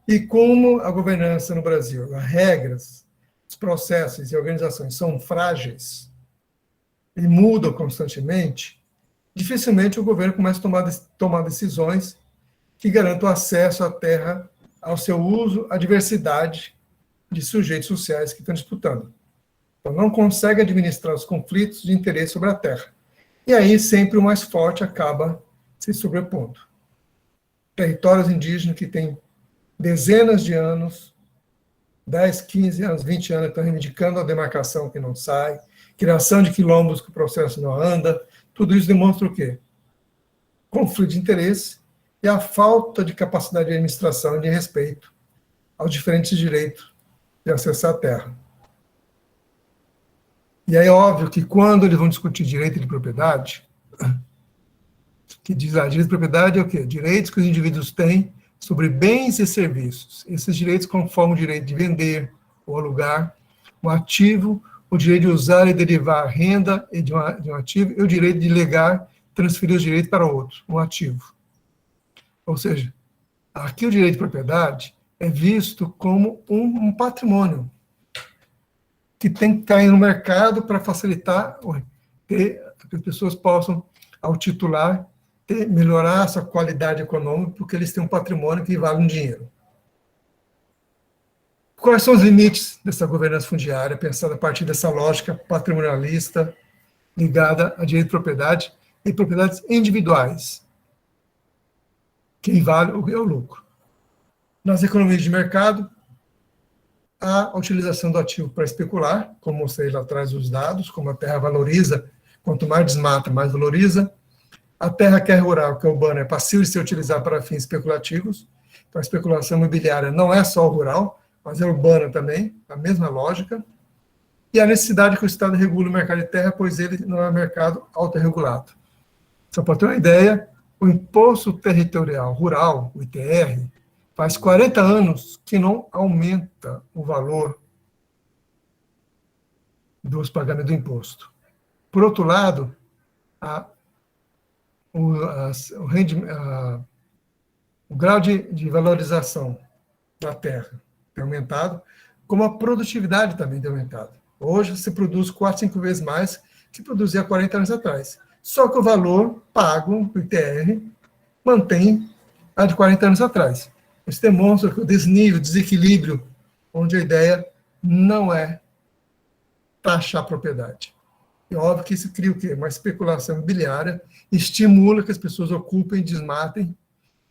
E como a governança no Brasil, as regras, os processos e organizações são frágeis e mudam constantemente, dificilmente o governo começa a tomar decisões que garantam acesso à terra, ao seu uso, à diversidade de sujeitos sociais que estão disputando. Então, não consegue administrar os conflitos de interesse sobre a terra. E aí sempre o mais forte acaba se sobrepondo. Territórios indígenas que têm dezenas de anos, 10, 15 anos, 20 anos, estão reivindicando a demarcação que não sai, criação de quilombos que o processo não anda, tudo isso demonstra o quê? Conflito de interesse e a falta de capacidade de administração e de respeito aos diferentes direitos de acessar a terra. E aí é óbvio que quando eles vão discutir direito de propriedade, que diz lá, direito de propriedade é o quê? Direitos que os indivíduos têm sobre bens e serviços. Esses direitos conformam o direito de vender ou alugar um ativo, o direito de usar e derivar a renda de um ativo e o direito de legar, transferir os direitos para outro, um ativo. Ou seja, aqui o direito de propriedade é visto como um patrimônio que tem que cair no mercado para facilitar que as pessoas possam, ao titular, melhorar a sua qualidade econômica, porque eles têm um patrimônio que vale um dinheiro. Quais são os limites dessa governança fundiária, pensada a partir dessa lógica patrimonialista ligada a direito de propriedade e propriedades individuais? Quem vale é o lucro. Nas economias de mercado, a utilização do ativo para especular, como mostrei lá atrás os dados, como a terra valoriza, quanto mais desmata, mais valoriza. A terra que é rural, que é urbana, é passível de ser utilizada para fins especulativos. Então, a especulação imobiliária não é só rural, mas é urbana também, a mesma lógica. E a necessidade que o Estado regule o mercado de terra, pois ele não é um mercado autorregulado. Só para ter uma ideia, o Imposto Territorial Rural, o ITR, faz 40 anos que não aumenta o valor dos pagamentos do imposto. Por outro lado, o grau de valorização da terra tem aumentado, como a produtividade também tem aumentado. Hoje se produz 4, 5 vezes mais que produzia 40 anos atrás. Só que o valor pago do ITR mantém a de 40 anos atrás. Isso demonstra que o desnível, desequilíbrio, onde a ideia não é taxar a propriedade. É óbvio que isso cria o quê? Uma especulação imobiliária, estimula que as pessoas ocupem e desmatem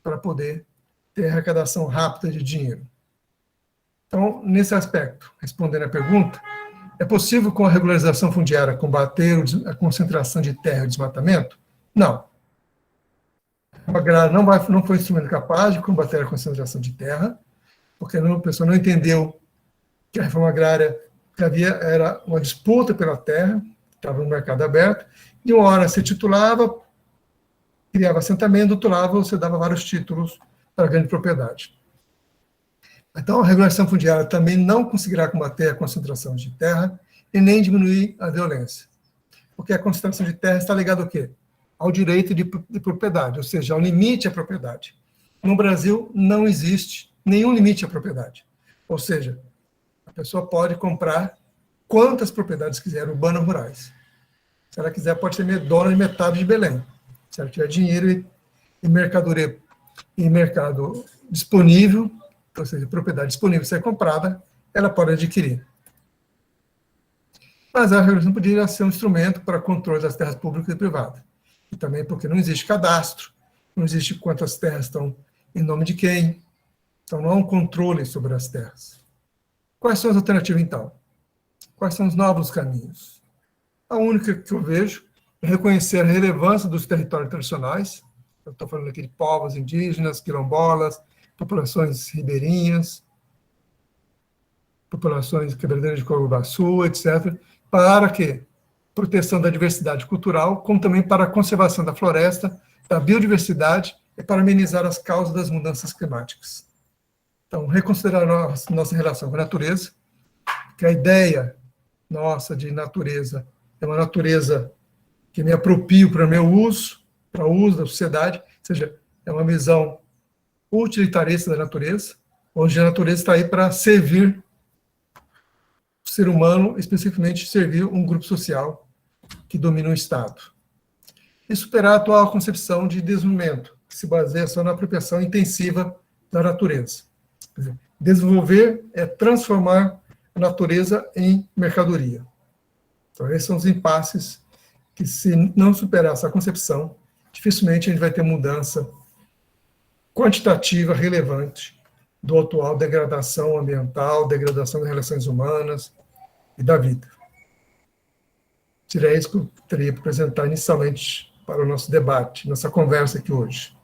para poder ter arrecadação rápida de dinheiro. Então, nesse aspecto, respondendo à pergunta, é possível com a regularização fundiária combater a concentração de terra e o desmatamento? Não. A agrária não foi um instrumento capaz de combater a concentração de terra, porque a pessoa não entendeu que a reforma agrária que havia era uma disputa pela terra, estava no mercado aberto, de uma hora você titulava, criava assentamento, do outro lado você dava vários títulos para grande propriedade. Então, a regulação fundiária também não conseguirá combater a concentração de terra e nem diminuir a violência. Porque a concentração de terra está ligada ao quê? Ao direito de propriedade, ou seja, ao limite à propriedade. No Brasil, não existe nenhum limite à propriedade. Ou seja, a pessoa pode comprar quantas propriedades quiser, urbanas ou rurais. Se ela quiser, pode ser dona de metade de Belém. Se ela tiver dinheiro e mercadoria e mercado disponível, ou seja, propriedade disponível a ser comprada, ela pode adquirir. Mas a regulação poderia ser um instrumento para controle das terras públicas e privadas. E também porque não existe cadastro, não existe quantas terras estão em nome de quem, então não há um controle sobre as terras. Quais são as alternativas, então? Quais são os novos caminhos? A única que eu vejo é reconhecer a relevância dos territórios tradicionais. Eu estou falando aqui de povos indígenas, quilombolas, populações ribeirinhas, populações quebradeiras de couro-baçu, etc., para quê? Proteção da diversidade cultural, como também para a conservação da floresta, da biodiversidade e para amenizar as causas das mudanças climáticas. Então, reconsiderar a nossa relação com a natureza, que a ideia nossa de natureza é uma natureza que me aproprio para o meu uso, para o uso da sociedade, ou seja, é uma visão utilitarista da natureza, onde a natureza está aí para servir o ser humano, especificamente servir um grupo social que domina o Estado. E superar a atual concepção de desenvolvimento, que se baseia só na apropriação intensiva da natureza. Quer dizer, desenvolver é transformar a natureza em mercadoria. Então, esses são os impasses que se não superar essa concepção, dificilmente a gente vai ter mudança quantitativa relevante do atual degradação ambiental, degradação das relações humanas e da vida. Seria isso que eu teria para apresentar inicialmente para o nosso debate, nossa conversa aqui hoje.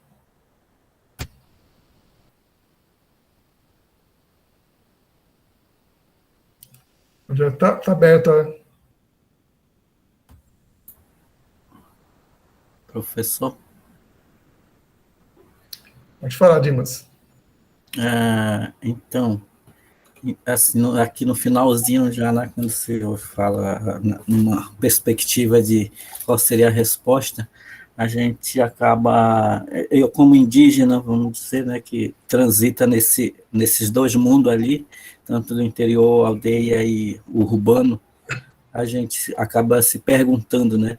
Já está aberto. Professor? Pode falar, Dimas. Então, assim, aqui no finalzinho, já quando você fala numa perspectiva de qual seria a resposta, a gente acaba, eu como indígena, vamos dizer, né, que transita nesses dois mundos ali, tanto do interior, aldeia e urbano, a gente acaba se perguntando, né,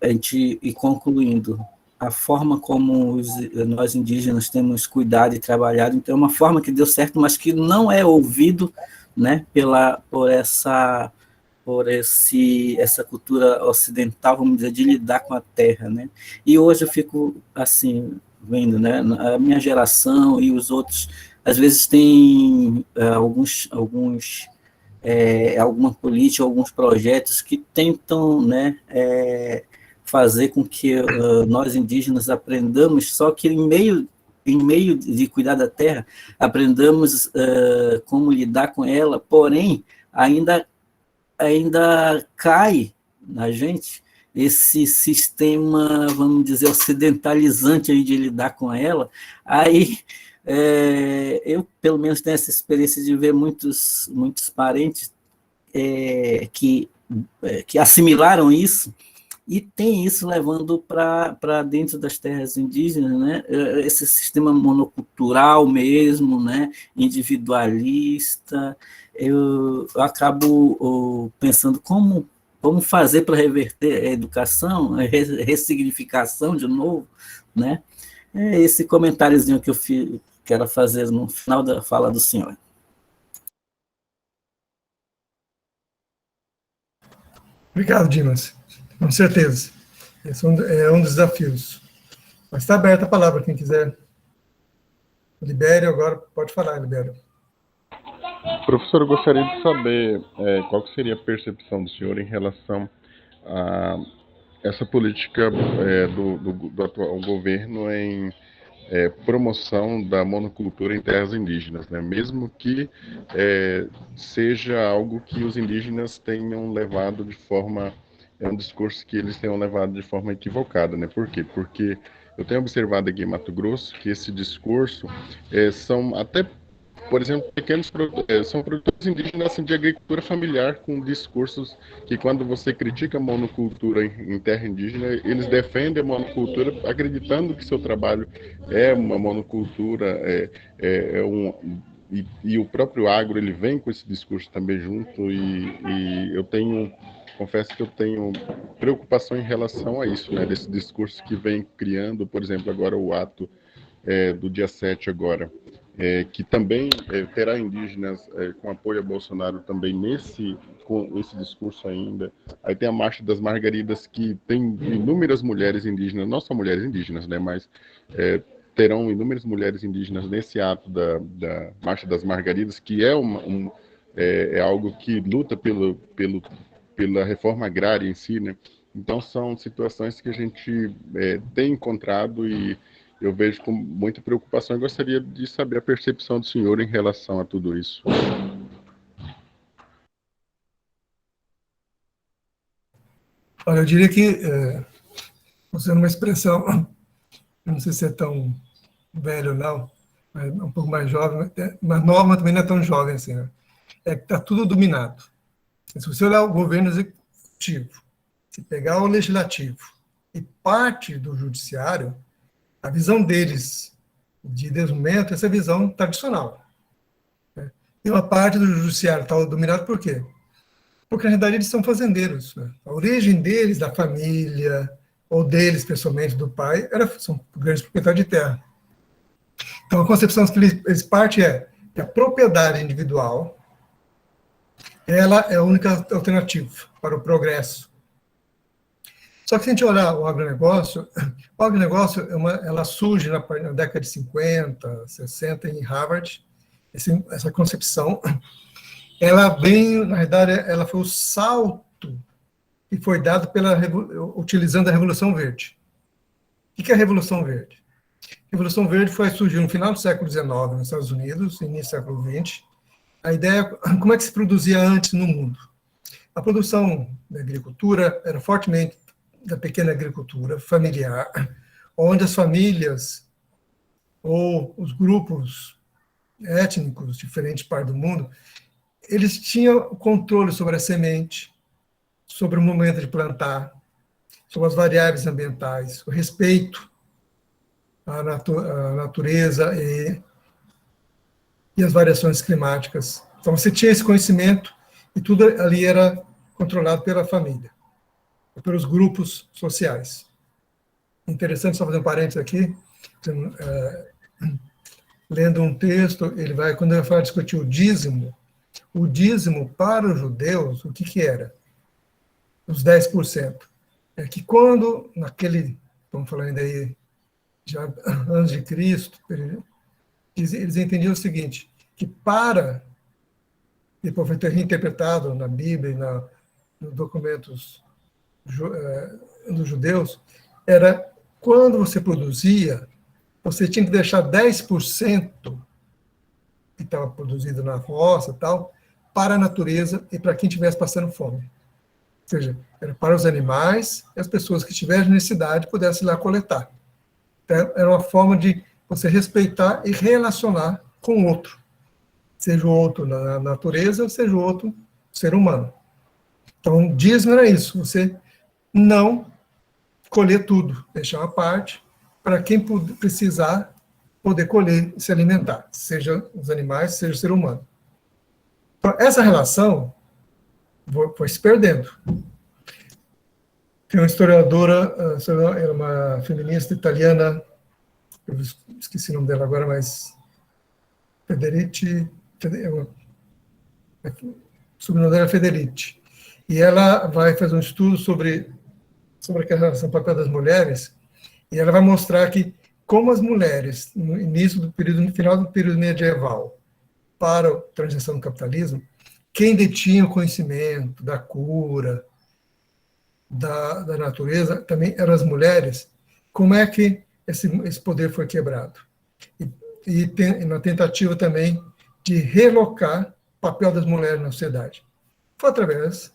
a gente ir concluindo, a forma como nós indígenas temos cuidado e trabalhado, então é uma forma que deu certo, mas que não é ouvido, né, por essa cultura ocidental, vamos dizer, de lidar com a terra, né? E hoje eu fico, assim, vendo, né, a minha geração e os outros, às vezes tem alguma política, alguns projetos que tentam, né, fazer com que nós indígenas aprendamos, só que em meio de cuidar da terra, aprendamos como lidar com ela, porém, ainda cai na gente esse sistema, vamos dizer, ocidentalizante aí de lidar com ela. Aí, eu, pelo menos, tenho essa experiência de ver muitos parentes que assimilaram isso, e tem isso levando para dentro das terras indígenas, né? Esse sistema monocultural mesmo, né? Individualista. Eu acabo pensando como fazer para reverter a educação, a ressignificação de novo, né? É esse comentáriozinho que eu quero fazer no final da fala do senhor. Obrigado, Dimas. Com certeza. Esse é um dos desafios. Mas está aberta a palavra, quem quiser. Libério, agora pode falar, Libério. Professor, eu gostaria de saber qual que seria a percepção do senhor em relação a essa política do atual governo em promoção da monocultura em terras indígenas, né? Mesmo que seja algo que os indígenas tenham levado de forma... É um discurso que eles tenham levado de forma equivocada, né? Por quê? Porque eu tenho observado aqui em Mato Grosso que esse discurso são até, por exemplo, são produtores indígenas assim, de agricultura familiar, com discursos que, quando você critica a monocultura em terra indígena, eles defendem a monocultura acreditando que seu trabalho é uma monocultura, e o próprio agro ele vem com esse discurso também junto, e confesso que eu tenho preocupação em relação a isso, né, desse discurso que vem criando, por exemplo, agora o ato do dia 7 agora, que também terá indígenas com apoio a Bolsonaro também com esse discurso ainda. Aí tem a Marcha das Margaridas, que tem inúmeras mulheres indígenas, não só mulheres indígenas, né, mas terão inúmeras mulheres indígenas nesse ato da Marcha das Margaridas, que é algo que luta pela reforma agrária em si, né? Então são situações que a gente tem encontrado, e eu vejo com muita preocupação. Eu gostaria de saber a percepção do senhor em relação a tudo isso. Olha, eu diria que, usando uma expressão, não sei se é tão velho ou não, mas um pouco mais jovem, mas nova também não é tão jovem assim, né? É que está tudo dominado. Se você olhar o governo executivo, se pegar o legislativo e parte do judiciário, a visão deles de desenvolvimento é essa visão tradicional. Né? E uma parte do judiciário está dominado por quê? Porque, na realidade, eles são fazendeiros. Né? A origem deles, da família, ou deles, pessoalmente, do pai, são grandes proprietários de terra. Então, a concepção que eles partem é que a propriedade individual ela é a única alternativa para o progresso Só que se a gente olhar o agronegócio ela surge na década de 50, 60 em Harvard, essa concepção, ela vem, na verdade, ela foi o salto que foi dado utilizando a Revolução Verde. O que é a Revolução Verde? A Revolução Verde surgiu no final do século XIX nos Estados Unidos, início do século XX. A ideia, como é que se produzia antes no mundo? A produção da agricultura era fortemente da pequena agricultura familiar, onde as famílias ou os grupos étnicos de diferentes partes do mundo, eles tinham controle sobre a semente, sobre o momento de plantar, sobre as variáveis ambientais, o respeito à natureza e as variações climáticas. Então, você tinha esse conhecimento e tudo ali era controlado pela família, pelos grupos sociais. Interessante, só fazer um parênteses aqui, lendo um texto, quando ele vai discutir o dízimo para os judeus, o que era? Os 10%. É que quando, estamos falando aí, já antes de Cristo, eles entendiam o seguinte, que depois foi reinterpretado na Bíblia e nos documentos dos judeus, era quando você produzia, você tinha que deixar 10% que estava produzido na roça e tal, para a natureza e para quem estivesse passando fome. Ou seja, era para os animais e as pessoas que tivessem necessidade pudessem ir lá coletar. Então, era uma forma de você respeitar e relacionar com o outro. Seja o outro na natureza, seja o outro ser humano. Então, o dízimo era isso, você não colher tudo, deixar uma parte para quem precisar poder colher e se alimentar, seja os animais, seja o ser humano. Então, essa relação foi se perdendo. Tem uma historiadora, era uma feminista italiana, eu esqueci o nome dela agora, mas Federici, o sobrenome dela é Federici, e ela vai fazer um estudo sobre a relação papel das mulheres, e ela vai mostrar que como as mulheres, no final do período medieval, para a transição do capitalismo, quem detinha o conhecimento da cura, da natureza, também eram as mulheres. Como é que esse poder foi quebrado? E na tentativa também de relocar o papel das mulheres na sociedade. Foi através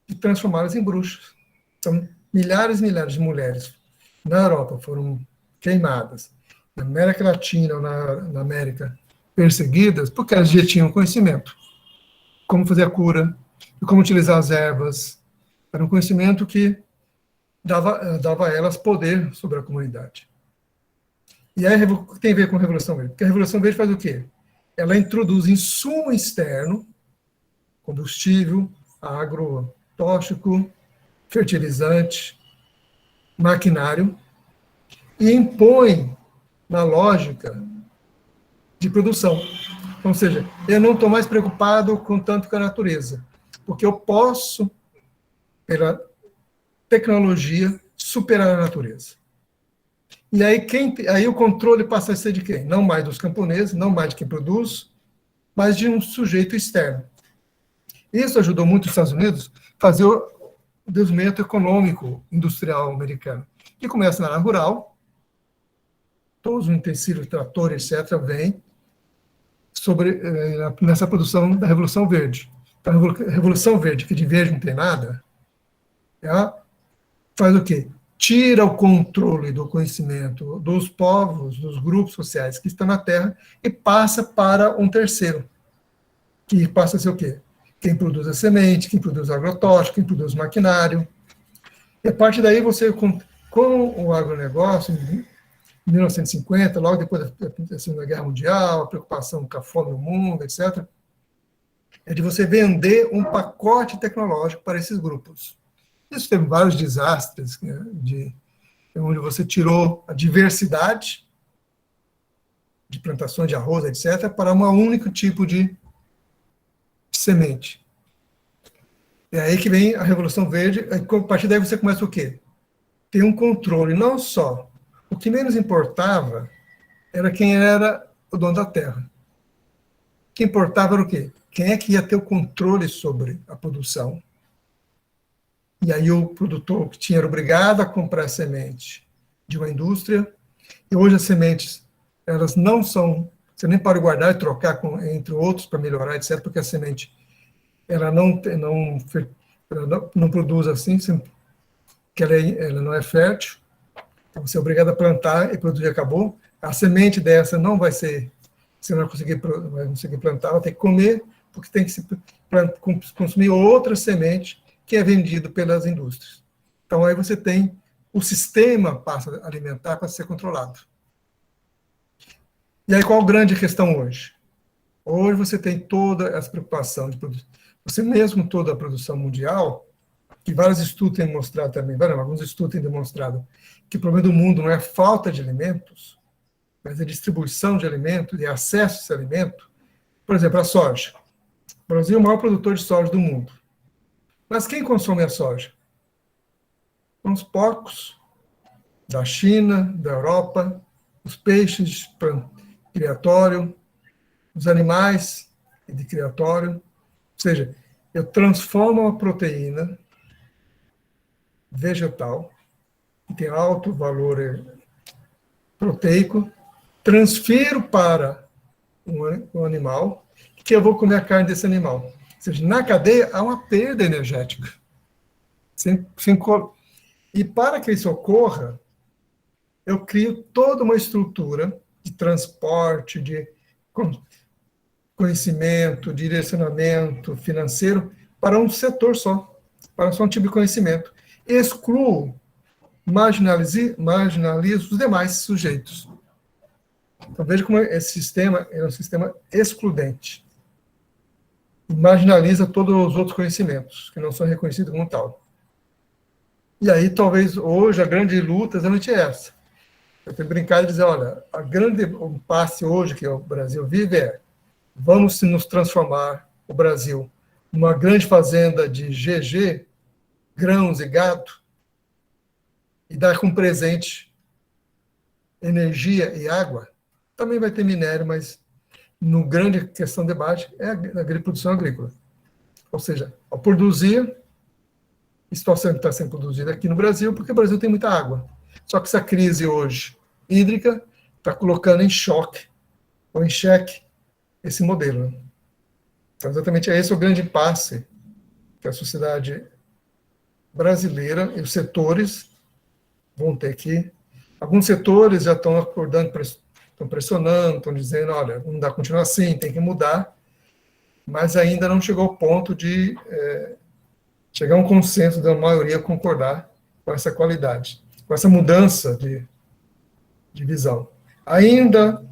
de transformá-las em bruxas. Então, milhares e milhares de mulheres na Europa foram queimadas, na América Latina ou na América, perseguidas, porque elas já tinham conhecimento. Como fazer a cura, e como utilizar as ervas. Era um conhecimento que dava a elas poder sobre a comunidade. E aí, o que tem a ver com a Revolução Verde? Porque a Revolução Verde faz o quê? Ela introduz insumo externo, combustível, agrotóxico, fertilizante, maquinário, e impõe na lógica de produção. Ou seja, eu não estou mais preocupado tanto com a natureza, porque eu posso, pela tecnologia, superar a natureza. E aí o controle passa a ser de quem? Não mais dos camponeses, não mais de quem produz, mas de um sujeito externo. Isso ajudou muito os Estados Unidos a fazer o desenvolvimento econômico industrial americano, que começa na área rural, todos os utensílios, trator, etc., vêm nessa produção da Revolução Verde. Então, a Revolução Verde, que de verde não tem nada, faz o quê? Tira o controle do conhecimento dos povos, dos grupos sociais que estão na Terra e passa para um terceiro, que passa a ser o quê? Quem produz a semente, quem produz o agrotóxico, quem produz o maquinário. E a partir daí, você, com o agronegócio, em 1950, logo depois da Segunda Guerra Mundial, a preocupação com a fome no mundo, etc., é de você vender um pacote tecnológico para esses grupos. Isso teve vários desastres, né, onde você tirou a diversidade de plantações de arroz, etc., para um único tipo de semente. É aí que vem a Revolução Verde. A partir daí você começa o quê? ter um controle, não só. O que menos importava era quem era o dono da terra. O que importava era o quê? Quem é que ia ter o controle sobre a produção? E aí o produtor que tinha era obrigado a comprar a semente de uma indústria, e hoje as sementes, elas não são, você nem pode guardar e trocar entre outros para melhorar, etc., porque a semente, ela não produz assim, que ela não é fértil, então você é obrigado a plantar e produzir, acabou. A semente dessa não vai ser, você não vai conseguir plantar, vai ter que comer, porque tem que se consumir outra semente que é vendido pelas indústrias. Então, aí você tem o sistema alimentar para ser controlado. E aí, qual a grande questão hoje? Hoje você tem toda essa preocupação de produzir. Você mesmo, toda a produção mundial, que vários estudos têm mostrado também, alguns estudos têm demonstrado que o problema do mundo não é a falta de alimentos, mas a distribuição de alimentos e acesso a esse alimento. Por exemplo, a soja. O Brasil é o maior produtor de soja do mundo. Mas quem consome a soja? São os porcos da China, da Europa, os peixes de criatório, os animais de criatório. Ou seja, eu transformo uma proteína vegetal, que tem alto valor proteico, transfiro para um animal, que eu vou comer a carne desse animal. Ou seja, na cadeia há uma perda energética. E para que isso ocorra, eu crio toda uma estrutura de transporte, de conhecimento, direcionamento financeiro para um setor só, para só um tipo de conhecimento. Excluo, marginalizo os demais sujeitos. Então, veja como esse sistema é um sistema excludente. Marginaliza todos os outros conhecimentos, que não são reconhecidos como tal. E aí, talvez, hoje, a grande luta é exatamente essa. Eu tenho brincado de dizer, olha, a grande impasse hoje que o Brasil vive é, vamos nos transformar, o Brasil, numa grande fazenda de GG, grãos e gado, e dar como presente energia e água. Também vai ter minério, mas no grande questão de debate é a agricultura agrícola. Ou seja, ao produzir, está sendo produzida aqui no Brasil, porque o Brasil tem muita água. Só que essa crise hoje hídrica está colocando em choque, ou em xeque, esse modelo. Então, exatamente esse é o grande impasse que a sociedade brasileira e os setores vão ter que... Alguns setores já estão acordando, estão pressionando, estão dizendo, olha, não dá para continuar assim, tem que mudar, mas ainda não chegou ao ponto de chegar a um consenso da maioria concordar com essa qualidade, com essa mudança de visão. Ainda,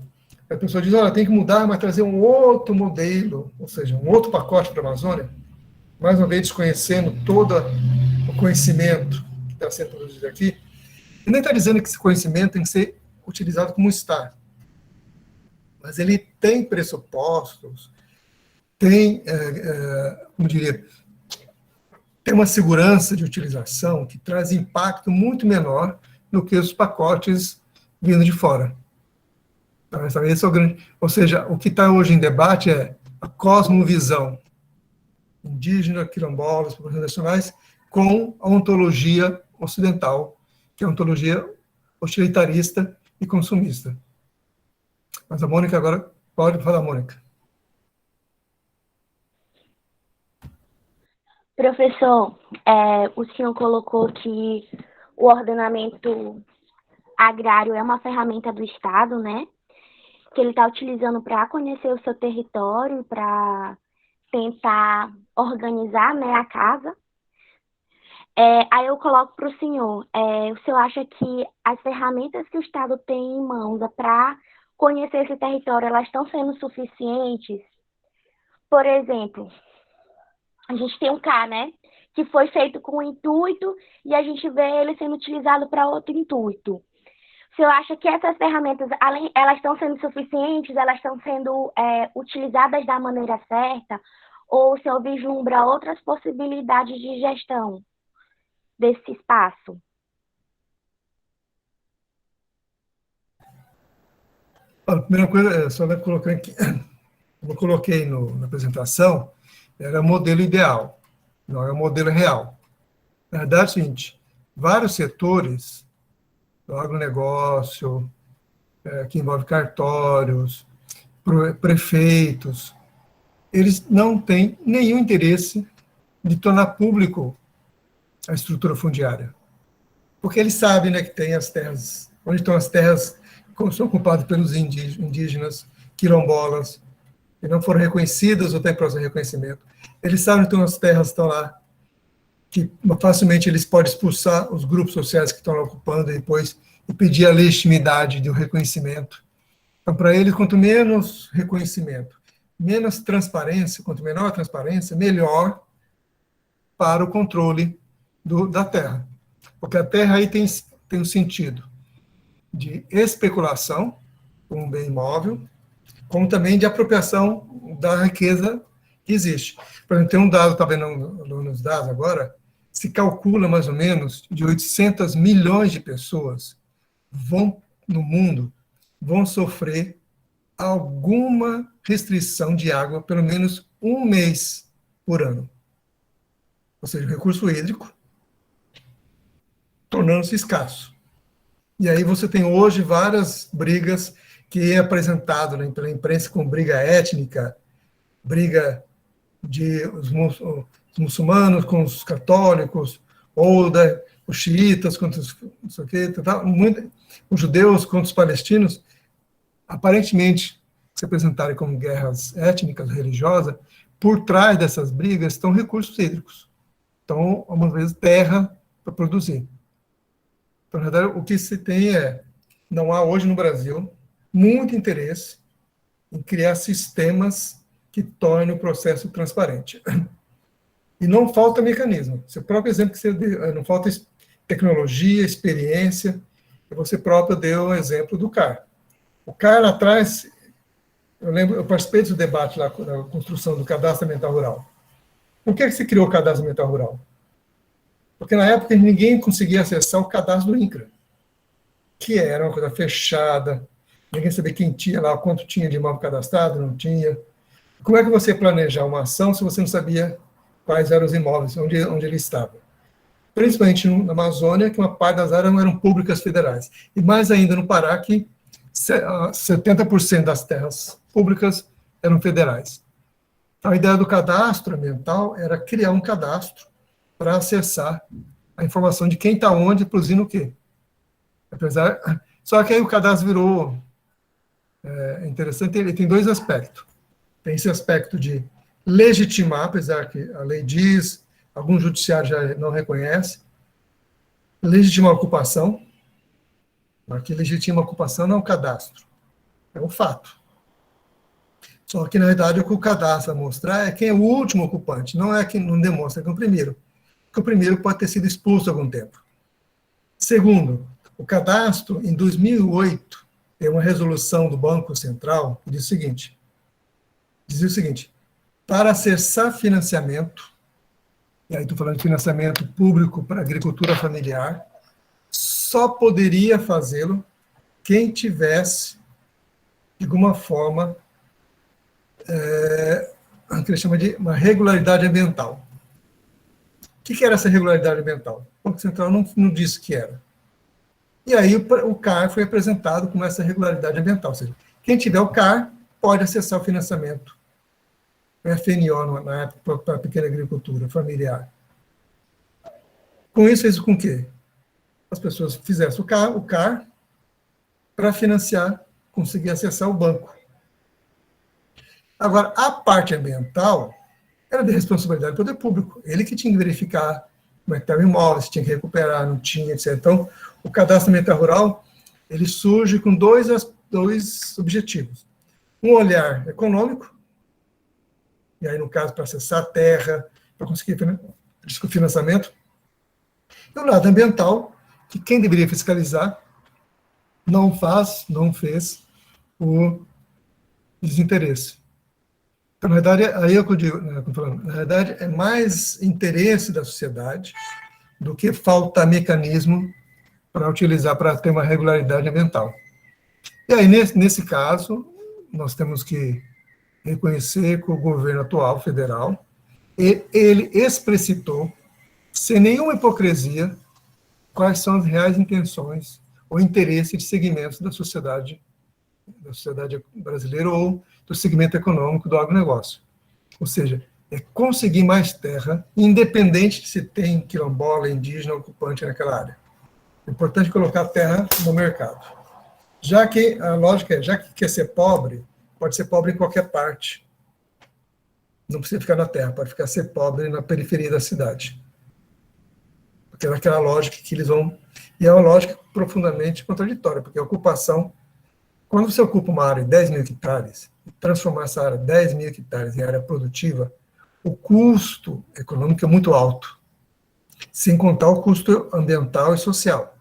a pessoa diz, olha, tem que mudar, mas trazer um outro modelo, ou seja, um outro pacote para a Amazônia, mais uma vez desconhecendo todo o conhecimento que está sendo produzido aqui, e nem está dizendo que esse conhecimento tem que ser utilizado como está, mas ele tem pressupostos, tem, como diria, tem uma segurança de utilização que traz impacto muito menor do que os pacotes vindo de fora. Então, esse é o grande, ou seja, o que está hoje em debate é a cosmovisão indígena, quilombolas, populações nacionais, com a ontologia ocidental, que é a ontologia utilitarista e consumista. Mas a Mônica agora pode falar, Mônica. Professor, o senhor colocou que o ordenamento agrário é uma ferramenta do Estado, né? Que ele está utilizando para conhecer o seu território, para tentar organizar, né, a casa. Aí eu coloco para o senhor acha que as ferramentas que o Estado tem em mãos para conhecer esse território, elas estão sendo suficientes? Por exemplo, a gente tem um CA, né, que foi feito com um intuito e a gente vê ele sendo utilizado para outro intuito. O senhor acha que essas ferramentas, elas estão sendo suficientes, elas estão sendo utilizadas da maneira certa, ou o senhor vislumbra outras possibilidades de gestão desse espaço? A primeira coisa, só colocar aqui, como eu coloquei na apresentação, era o modelo ideal, não é o modelo real. Na verdade, é o seguinte, vários setores, do agronegócio, que envolve cartórios, prefeitos, eles não têm nenhum interesse de tornar público a estrutura fundiária. Porque eles sabem, né, que tem as terras, onde estão as terras que são ocupadas pelos indígenas, quilombolas, que não foram reconhecidas ou têm processo de reconhecimento. Eles sabem que as terras estão lá, que facilmente eles podem expulsar os grupos sociais que estão lá ocupando e depois pedir a legitimidade do reconhecimento. Então, para eles, quanto menos reconhecimento, menos transparência, quanto menor a transparência, melhor para o controle da terra. Porque a terra aí tem um sentido de especulação, com um bem imóvel, como também de apropriação da riqueza que existe. Por exemplo, tem um dado, está vendo nos dados agora, se calcula mais ou menos de 800 milhões de pessoas no mundo vão sofrer alguma restrição de água pelo menos um mês por ano. Ou seja, o recurso hídrico tornando-se escasso. E aí você tem hoje várias brigas que é apresentado, né, pela imprensa como briga étnica, briga de os muçulmanos com os católicos, ou os xiitas contra os judeus contra os palestinos, aparentemente se apresentarem como guerras étnicas, religiosas. Por trás dessas brigas estão recursos hídricos. Então, algumas vezes, terra para produzir. Então, na verdade, o que se tem não há hoje no Brasil muito interesse em criar sistemas que tornem o processo transparente. E não falta mecanismo. Seu próprio exemplo que você deu, não falta tecnologia, experiência, e você próprio deu o exemplo do CAR. O CAR lá atrás, eu participei do debate lá na construção do Cadastro Ambiental Rural. Por que se criou o Cadastro Ambiental Rural? Porque na época ninguém conseguia acessar o cadastro do INCRA, que era uma coisa fechada, ninguém sabia quem tinha lá, quanto tinha de imóvel cadastrado, não tinha. Como é que você ia planejar uma ação se você não sabia quais eram os imóveis, onde ele estava? Principalmente na Amazônia, que uma parte das áreas não eram públicas federais. E mais ainda no Pará, que 70% das terras públicas eram federais. A ideia do cadastro ambiental era criar um cadastro para acessar a informação de quem está onde, produzindo o quê. Só que aí o cadastro virou interessante, ele tem dois aspectos. Tem esse aspecto de legitimar, apesar que a lei diz, algum judiciário já não reconhece, legitimar a ocupação. Aqui legitima a ocupação não é o cadastro, é o fato. Só que, na verdade, o que o cadastro vai mostrar é quem é o último ocupante, não é quem não demonstra que é o primeiro. Porque o primeiro pode ter sido expulso há algum tempo. Segundo, o cadastro, em 2008, tem uma resolução do Banco Central que dizia o seguinte, para acessar financiamento, e aí estou falando de financiamento público para agricultura familiar, só poderia fazê-lo quem tivesse, de alguma forma, o que ele chama de uma regularidade ambiental. O que era essa regularidade ambiental? O Banco Central não disse o que era. E aí o CAR foi apresentado como essa regularidade ambiental. Ou seja, quem tiver o CAR pode acessar o financiamento. O FNO, na época, para a pequena agricultura familiar. Com isso, fez com o quê? As pessoas fizessem o CAR para financiar, conseguir acessar o banco. Agora, a parte ambiental era de responsabilidade do poder público. Ele que tinha que verificar como é que estava o imóvel, se tinha que recuperar, não tinha, etc. Então, o cadastro ambiental rural, ele surge com dois objetivos. Um olhar econômico, e aí, no caso, para acessar a terra, para conseguir financiamento, e o lado ambiental, que quem deveria fiscalizar não fez o desinteresse. Então, na verdade, aí é o que eu digo, na verdade, é mais interesse da sociedade do que falta mecanismo para utilizar para ter uma regularidade ambiental. E aí, nesse caso, nós temos que reconhecer que o governo atual, federal, ele explicitou, sem nenhuma hipocrisia, quais são as reais intenções ou interesse de segmentos da sociedade brasileira ou do segmento econômico do agronegócio. Ou seja, é conseguir mais terra, independente de se tem quilombola, indígena, ocupante naquela área. É importante colocar a terra no mercado. Já que a lógica é, já que quer ser pobre, pode ser pobre em qualquer parte. Não precisa ficar na terra, pode ser pobre na periferia da cidade. Porque é aquela lógica que eles vão... E é uma lógica profundamente contraditória, porque a ocupação, quando você ocupa uma área de 10 mil hectares, e transformar essa área de 10 mil hectares em área produtiva, o custo econômico é muito alto, sem contar o custo ambiental e social.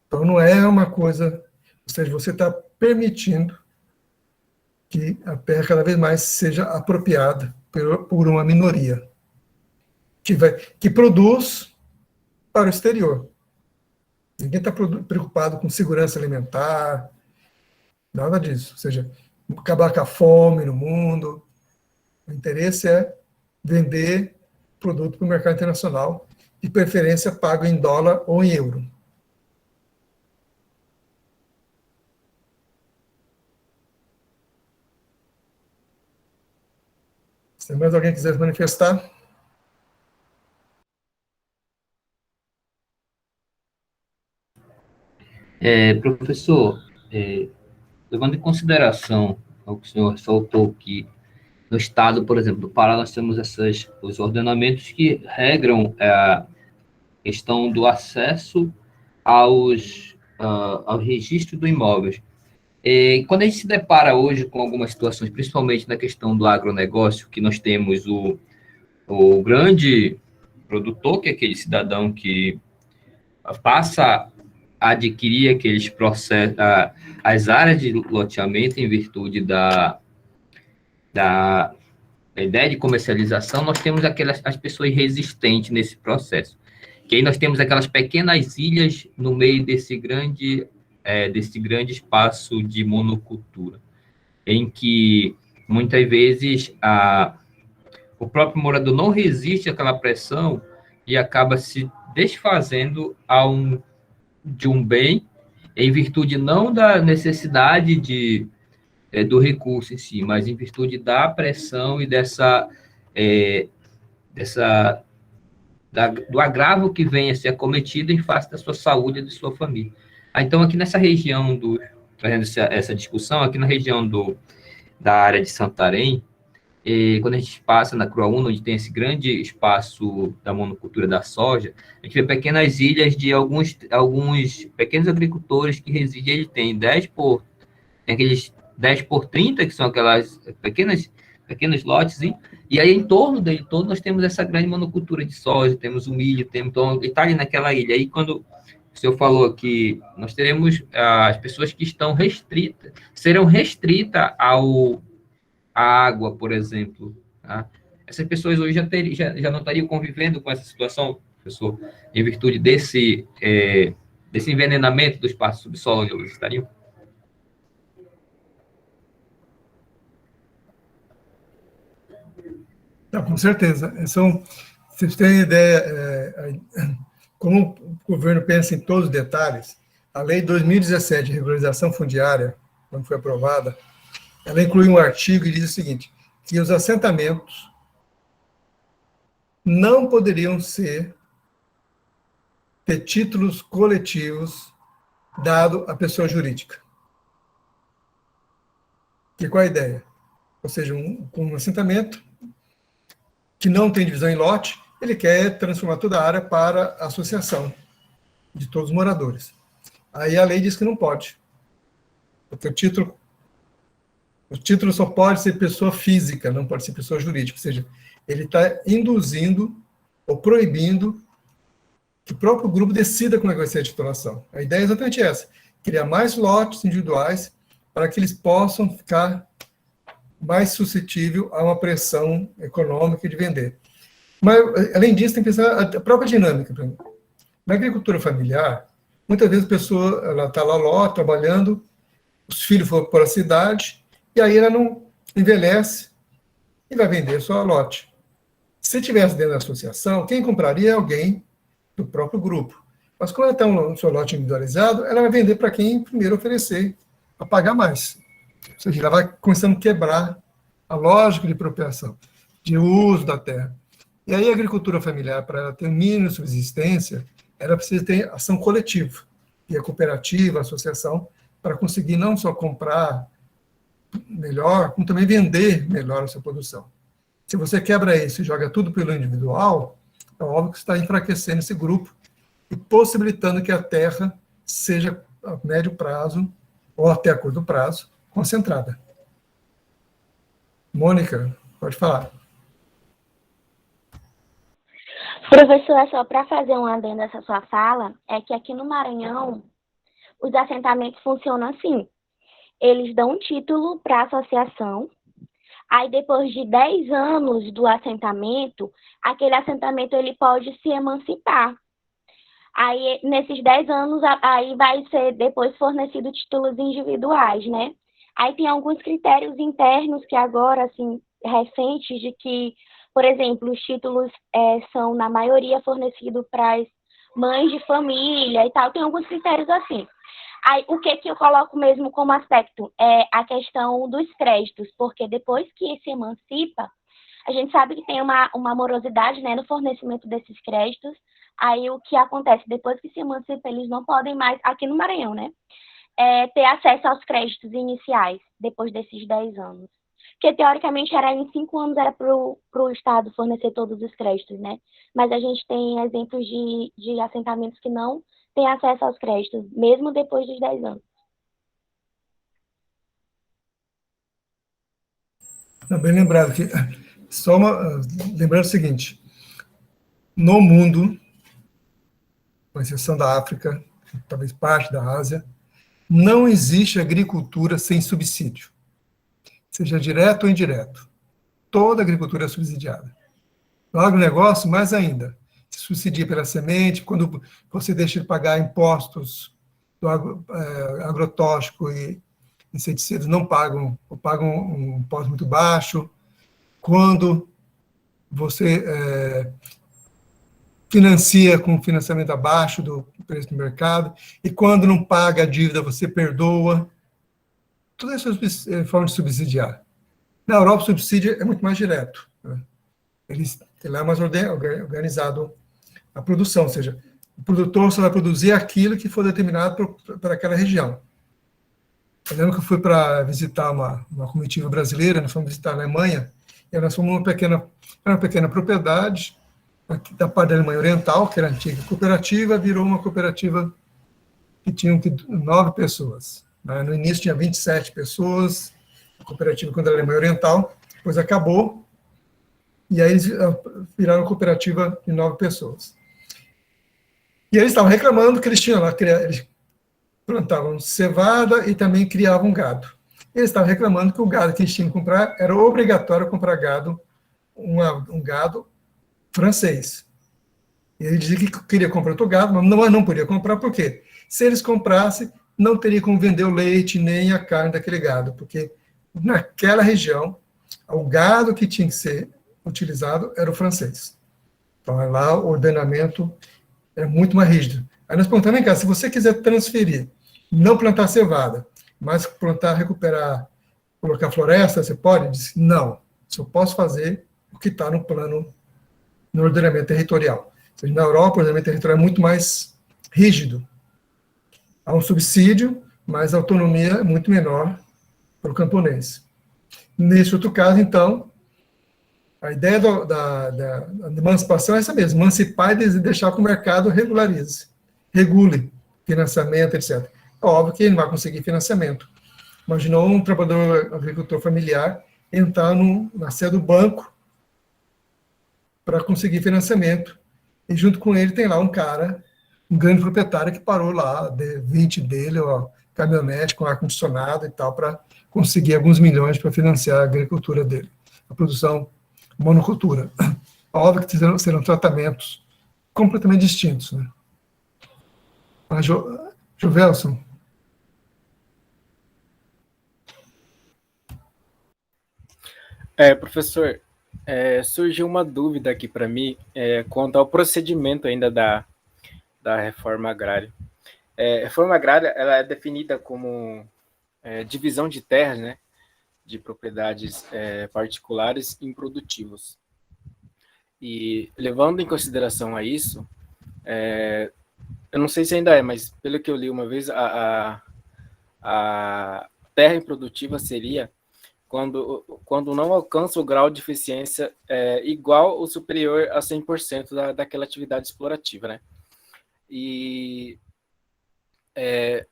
Então, não é uma coisa... Ou seja, você está permitindo que a terra cada vez mais seja apropriada por uma minoria, que produz para o exterior. Ninguém está preocupado com segurança alimentar, nada disso. Ou seja, acabar com a fome no mundo. O interesse é vender produto para o mercado internacional, de preferência pago em dólar ou em euro. Se mais alguém quiser se manifestar. Professor, levando em consideração o que o senhor ressaltou, que no estado, por exemplo, do Pará, nós temos os ordenamentos que regram a questão do acesso aos registros do imóvel. Quando a gente se depara hoje com algumas situações, principalmente na questão do agronegócio, que nós temos o grande produtor, que é aquele cidadão que passa a adquirir aqueles processos, as áreas de loteamento em virtude da ideia de comercialização, nós temos as pessoas resistentes nesse processo. Que aí nós temos aquelas pequenas ilhas no meio desse grande espaço de monocultura, em que muitas vezes o próprio morador não resiste àquela pressão e acaba se desfazendo de um bem em virtude não da necessidade do recurso em si, mas em virtude da pressão e do agravo que venha a ser acometido em face da sua saúde e de sua família. Então, aqui nessa região, trazendo essa discussão, aqui na região da área de Santarém, quando a gente passa na Cruaúna, onde tem esse grande espaço da monocultura da soja, a gente vê pequenas ilhas de alguns pequenos agricultores que residem, ele tem aqueles 10 por 30, que são aquelas pequenos lotes, e aí em torno dele todo nós temos essa grande monocultura de soja, temos o milho, então ele está ali naquela ilha. Aí quando o senhor falou que nós teremos as pessoas que estão serão restritas à água, por exemplo, tá? Essas pessoas hoje já não estariam convivendo com essa situação, professor, em virtude desse envenenamento do espaço subsolo onde eles estariam? Não, com certeza. Vocês têm ideia, como o governo pensa em todos os detalhes, a Lei 2017 de Regularização Fundiária, quando foi aprovada, ela inclui um artigo e diz o seguinte, que os assentamentos não poderiam ter títulos coletivos dado à pessoa jurídica. Qual é a ideia? Ou seja, um assentamento que não tem divisão em lote, ele quer transformar toda a área para a associação de todos os moradores. Aí a lei diz que não pode, porque o título só pode ser pessoa física, não pode ser pessoa jurídica, ou seja, ele está induzindo ou proibindo que o próprio grupo decida como é que vai ser a titulação. A ideia é exatamente essa, criar mais lotes individuais para que eles possam ficar mais suscetível a uma pressão econômica de vender. Mas, além disso, tem que pensar a própria dinâmica. Na agricultura familiar, muitas vezes a pessoa está lá trabalhando os filhos foram para a cidade, e aí ela não envelhece e vai vender só lote. Se tivesse dentro da associação, quem compraria é alguém do próprio grupo. Mas como ela está no seu lote individualizado, ela vai vender para quem primeiro oferecer a pagar mais. Ou seja, ela vai começando a quebrar a lógica de apropriação, de uso da terra. E aí a agricultura familiar, para ela ter um mínimo de subsistência, ela precisa ter ação coletiva. E a cooperativa, a associação, para conseguir não só comprar melhor, como também vender melhor a sua produção. Se você quebra isso e joga tudo pelo individual, é óbvio que você está enfraquecendo esse grupo e possibilitando que a terra seja, a médio prazo, ou até a curto prazo, concentrada. Mônica, pode falar. Professor, só para fazer um adendo nessa sua fala, é que aqui no Maranhão, os assentamentos funcionam assim. Eles dão um título para a associação, aí depois de 10 anos do assentamento, aquele assentamento ele pode se emancipar. Aí, nesses 10 anos, aí vai ser depois fornecido títulos individuais, né? Aí tem alguns critérios internos que agora, assim, recentes, de que, por exemplo, os títulos são, na maioria, fornecidos para as mães de família e tal. Tem alguns critérios assim. Aí, o que eu coloco mesmo como aspecto é a questão dos créditos, porque depois que se emancipa, a gente sabe que tem uma morosidade, né, no fornecimento desses créditos. Aí, o que acontece? Depois que se emancipa, eles não podem mais, aqui no Maranhão, né, ter acesso aos créditos iniciais, depois desses 10 anos. Porque, teoricamente, era em 5 anos era para o Estado fornecer todos os créditos, né? Mas a gente tem exemplos de assentamentos que não têm acesso aos créditos, mesmo depois dos 10 anos. Bem lembrado que, lembrando o seguinte, no mundo, com exceção da África, talvez parte da Ásia, não existe agricultura sem subsídio, seja direto ou indireto. Toda agricultura é subsidiada. No agronegócio, mais ainda, se subsidia pela semente, quando você deixa de pagar impostos do agrotóxico e inseticidas, não pagam, ou pagam um imposto muito baixo. Quando você financia com financiamento abaixo do preço do mercado, e quando não paga a dívida, você perdoa. Tudo isso é forma de subsidiar. Na Europa, o subsídio é muito mais direto, né? Lá é mais organizado a produção, ou seja, o produtor só vai produzir aquilo que for determinado para aquela região. Eu lembro que eu fui para visitar uma comitiva brasileira, nós fomos visitar a Alemanha, e nós fomos uma pequena propriedade, da parte da Alemanha Oriental, que era a antiga cooperativa, virou uma cooperativa que tinha 9 pessoas. No início tinha 27 pessoas, a cooperativa quando era a Alemanha Oriental, depois acabou, e aí eles viraram cooperativa de 9 pessoas. E eles estavam reclamando que eles tinham lá, eles plantavam cevada e também criavam gado. Eles estavam reclamando que o gado que eles tinham que comprar, era obrigatório comprar gado, um gado francês. E ele dizia que queria comprar outro gado, mas não podia comprar, por quê? Se eles comprassem, não teria como vender o leite nem a carne daquele gado, porque naquela região, o gado que tinha que ser utilizado era o francês. Então, lá o ordenamento é muito mais rígido. Aí nós perguntamos, vem cá, se você quiser transferir, não plantar cevada, mas plantar, recuperar, colocar floresta, você pode? Ele disse, não, só posso fazer o que está no plano, no ordenamento territorial. Ou seja, na Europa, o ordenamento territorial é muito mais rígido. Há um subsídio, mas a autonomia é muito menor para o camponês. Nesse outro caso, então, a ideia da emancipação é essa mesmo, emancipar e deixar que o mercado regule financiamento, etc. É óbvio que ele não vai conseguir financiamento. Imaginou um trabalhador agricultor familiar entrar na sede do banco para conseguir financiamento, e junto com ele tem lá um cara, um grande proprietário que parou lá, de 20 dele, ó, caminhonete com ar-condicionado e tal, para conseguir alguns milhões para financiar a agricultura dele, a produção monocultura. Óbvio que serão tratamentos completamente distintos, né? Mas, Jovelson. Professor, surgiu uma dúvida aqui para mim quanto ao procedimento ainda da reforma agrária. Reforma agrária ela é definida como divisão de terras, né, de propriedades particulares improdutivas. E levando em consideração a isso, eu não sei se ainda mas pelo que eu li uma vez, a terra improdutiva seria quando não alcança o grau de eficiência igual ou superior a 100% daquela atividade explorativa, né? E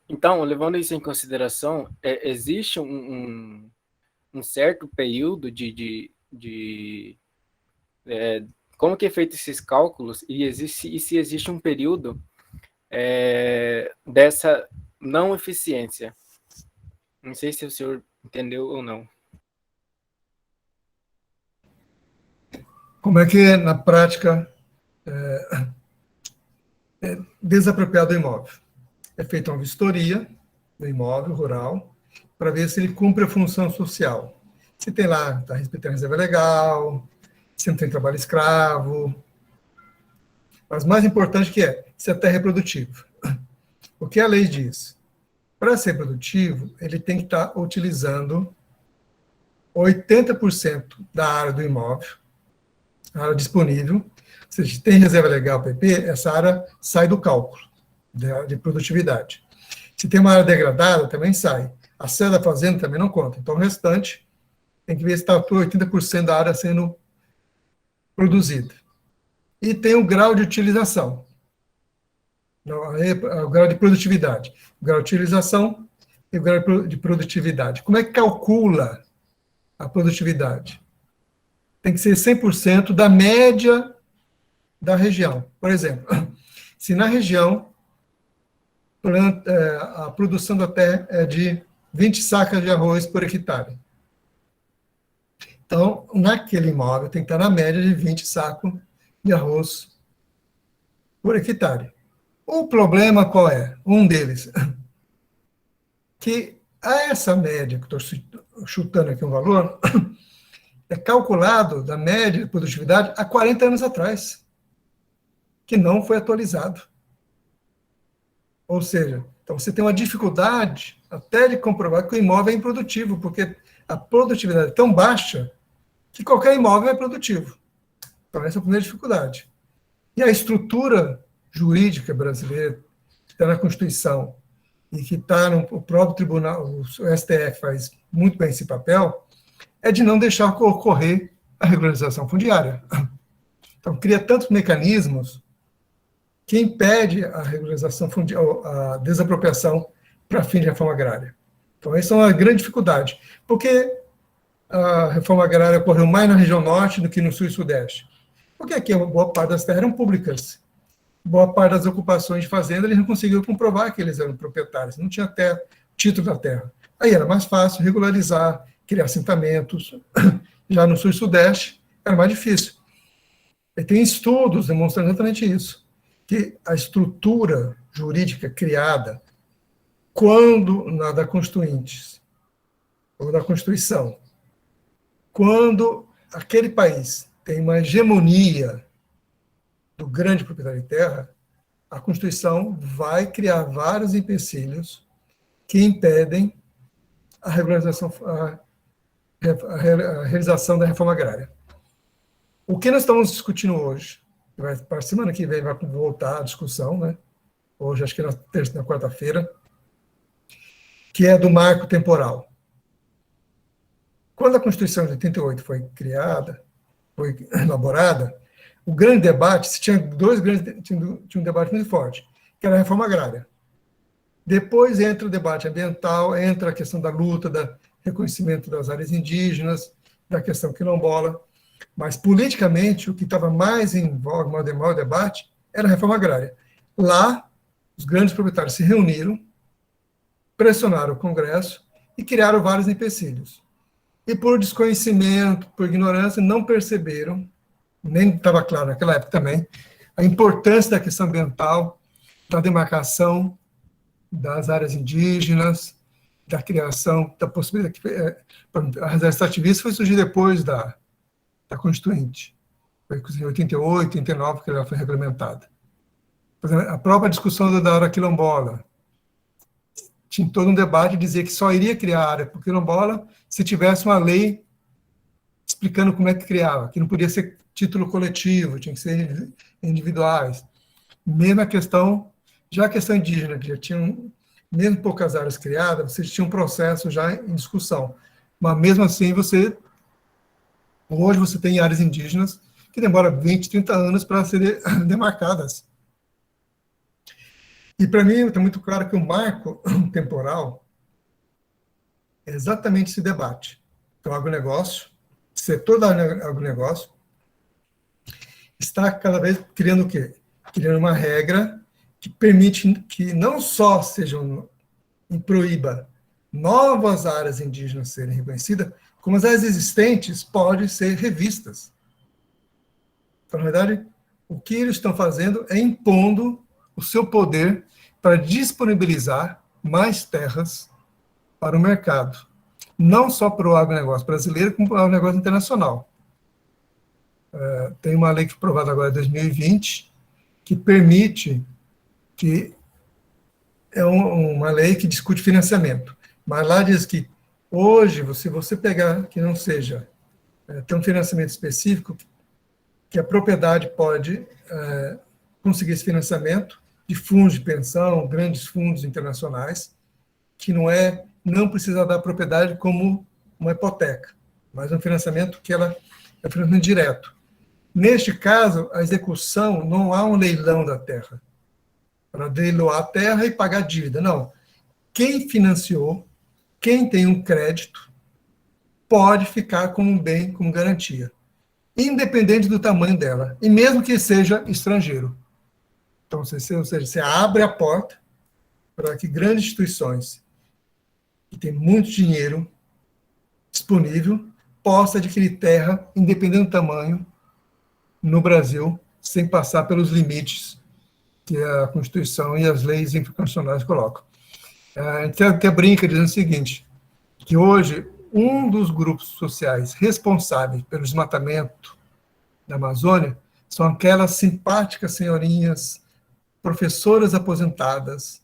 então, levando isso em consideração, existe um certo período como que é feito esses cálculos e se existe um período dessa não eficiência. Não sei se o senhor entendeu ou não. Como é que, na prática, desapropriado do imóvel? É feita uma vistoria do imóvel rural para ver se ele cumpre a função social. Se tem lá, está respeitando a reserva legal, se não tem trabalho escravo. Mas mais importante que se a terra é produtiva. O que a lei diz? Para ser produtivo, ele tem que estar utilizando 80% da área do imóvel, a área disponível. Se tem reserva legal, PP, essa área sai do cálculo de produtividade. Se tem uma área degradada, também sai. A sede da fazenda também não conta. Então, o restante tem que ver se está 80% da área sendo produzida. E tem o grau de utilização, o grau de produtividade. O grau de utilização e o grau de produtividade. Como é que calcula a produtividade? Tem que ser 100% da média da região. Por exemplo, se na região a produção da terra é de 20 sacas de arroz por hectare. Então, naquele imóvel tem que estar na média de 20 sacos de arroz por hectare. O problema qual é? Um deles, que essa média, que estou chutando aqui um valor, é calculado da média de produtividade há 40 anos atrás, que não foi atualizado. Ou seja, então você tem uma dificuldade até de comprovar que o imóvel é improdutivo, porque a produtividade é tão baixa que qualquer imóvel é produtivo. Então, essa é a primeira dificuldade. E a estrutura jurídica brasileira, que está na Constituição e que está no próprio tribunal, o STF faz muito bem esse papel, é de não deixar ocorrer a regularização fundiária. Então, cria tantos mecanismos que impede a regularização fundiária, a desapropriação para fim de reforma agrária. Então, essa é uma grande dificuldade, porque a reforma agrária ocorreu mais na região norte do que no sul e sudeste. Porque aqui a boa parte das terras eram públicas. Boa parte das ocupações de fazenda, eles não conseguiam comprovar que eles eram proprietários, não tinha até título da terra. Aí era mais fácil regularizar, criar assentamentos. Já no sul e sudeste, era mais difícil. E tem estudos demonstrando exatamente isso, que a estrutura jurídica criada quando na da Constituintes, ou da Constituição, quando aquele país tem uma hegemonia do grande proprietário de terra, a Constituição vai criar vários empecilhos que impedem a regularização, a realização da reforma agrária. O que nós estamos discutindo hoje, para a semana que vem vai voltar a discussão, né? Hoje acho que na quarta-feira, que é do marco temporal. Quando a Constituição de 88 foi criada, foi elaborada, o grande debate, tinha um debate muito forte, que era a reforma agrária. Depois entra o debate ambiental, entra a questão da luta, do reconhecimento das áreas indígenas, da questão quilombola, mas politicamente o que estava mais em voga, maior debate, era a reforma agrária. Lá, os grandes proprietários se reuniram, pressionaram o Congresso e criaram vários empecilhos. E por desconhecimento, por ignorância, não perceberam, nem estava claro naquela época também, a importância da questão ambiental, da demarcação das áreas indígenas, da criação, da possibilidade. A reserva extrativista foi surgir depois da Constituinte. Foi em 88, 89 que ela foi regulamentada. Por exemplo, a própria discussão da área quilombola. Tinha todo um debate de dizer que só iria criar a área por quilombola se tivesse uma lei explicando como é que criava, que não podia ser título coletivo, tinha que ser individuais. Mesmo a questão indígena, que já tinham, mesmo poucas áreas criadas, você tinha um processo já em discussão. Mas mesmo assim, hoje você tem áreas indígenas que demoram 20, 30 anos para serem demarcadas. E para mim está muito claro que o marco temporal é exatamente esse debate. Então, o agronegócio, o setor do agronegócio, está cada vez criando o quê? Criando uma regra que permite que não só proíba novas áreas indígenas serem reconhecidas, como as áreas existentes podem ser revistas. Então, na verdade, o que eles estão fazendo é impondo o seu poder para disponibilizar mais terras para o mercado. Não só para o agronegócio brasileiro, como para o agronegócio internacional. Tem uma lei que foi aprovada agora em 2020, que permite que é uma lei que discute financiamento. Mas lá diz que hoje, se você pegar que não seja, tem um financiamento específico, que a propriedade pode conseguir esse financiamento de fundos de pensão, grandes fundos internacionais, que não precisa dar a propriedade como uma hipoteca, mas um financiamento que é um financiamento direto. Neste caso, a execução, não há um leilão da terra, para leiloar a terra e pagar a dívida, não. Quem financiou, quem tem um crédito, pode ficar como um bem, como garantia, independente do tamanho dela, e mesmo que seja estrangeiro. Então, ou seja, você abre a porta para que grandes instituições, que têm muito dinheiro disponível, possam adquirir terra, independente do tamanho, no Brasil, sem passar pelos limites que a Constituição e as leis internacionais colocam. A gente até brinca dizendo o seguinte, que hoje um dos grupos sociais responsáveis pelo desmatamento da Amazônia são aquelas simpáticas senhorinhas, professoras aposentadas,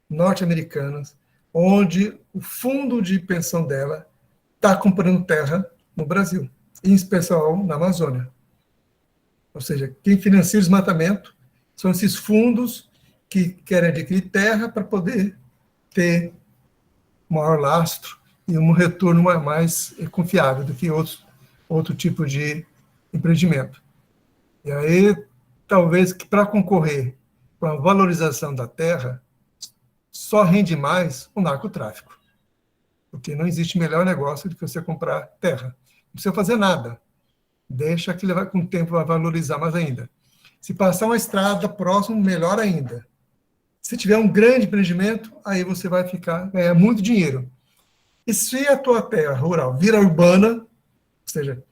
norte-americanas, onde o fundo de pensão dela está comprando terra no Brasil, em especial na Amazônia. Ou seja, quem financia o desmatamento são esses fundos que querem adquirir terra para poder ter maior lastro e um retorno mais confiável do que outro tipo de empreendimento. E aí, talvez que para concorrer com a valorização da terra, só rende mais o narcotráfico. Porque não existe melhor negócio do que você comprar terra. Não precisa fazer nada. Deixa que com o tempo vai valorizar mais ainda. Se passar uma estrada próximo, melhor ainda. Se tiver um grande empreendimento, aí você vai ganhar muito dinheiro. E se a tua terra rural vira urbana, ou seja,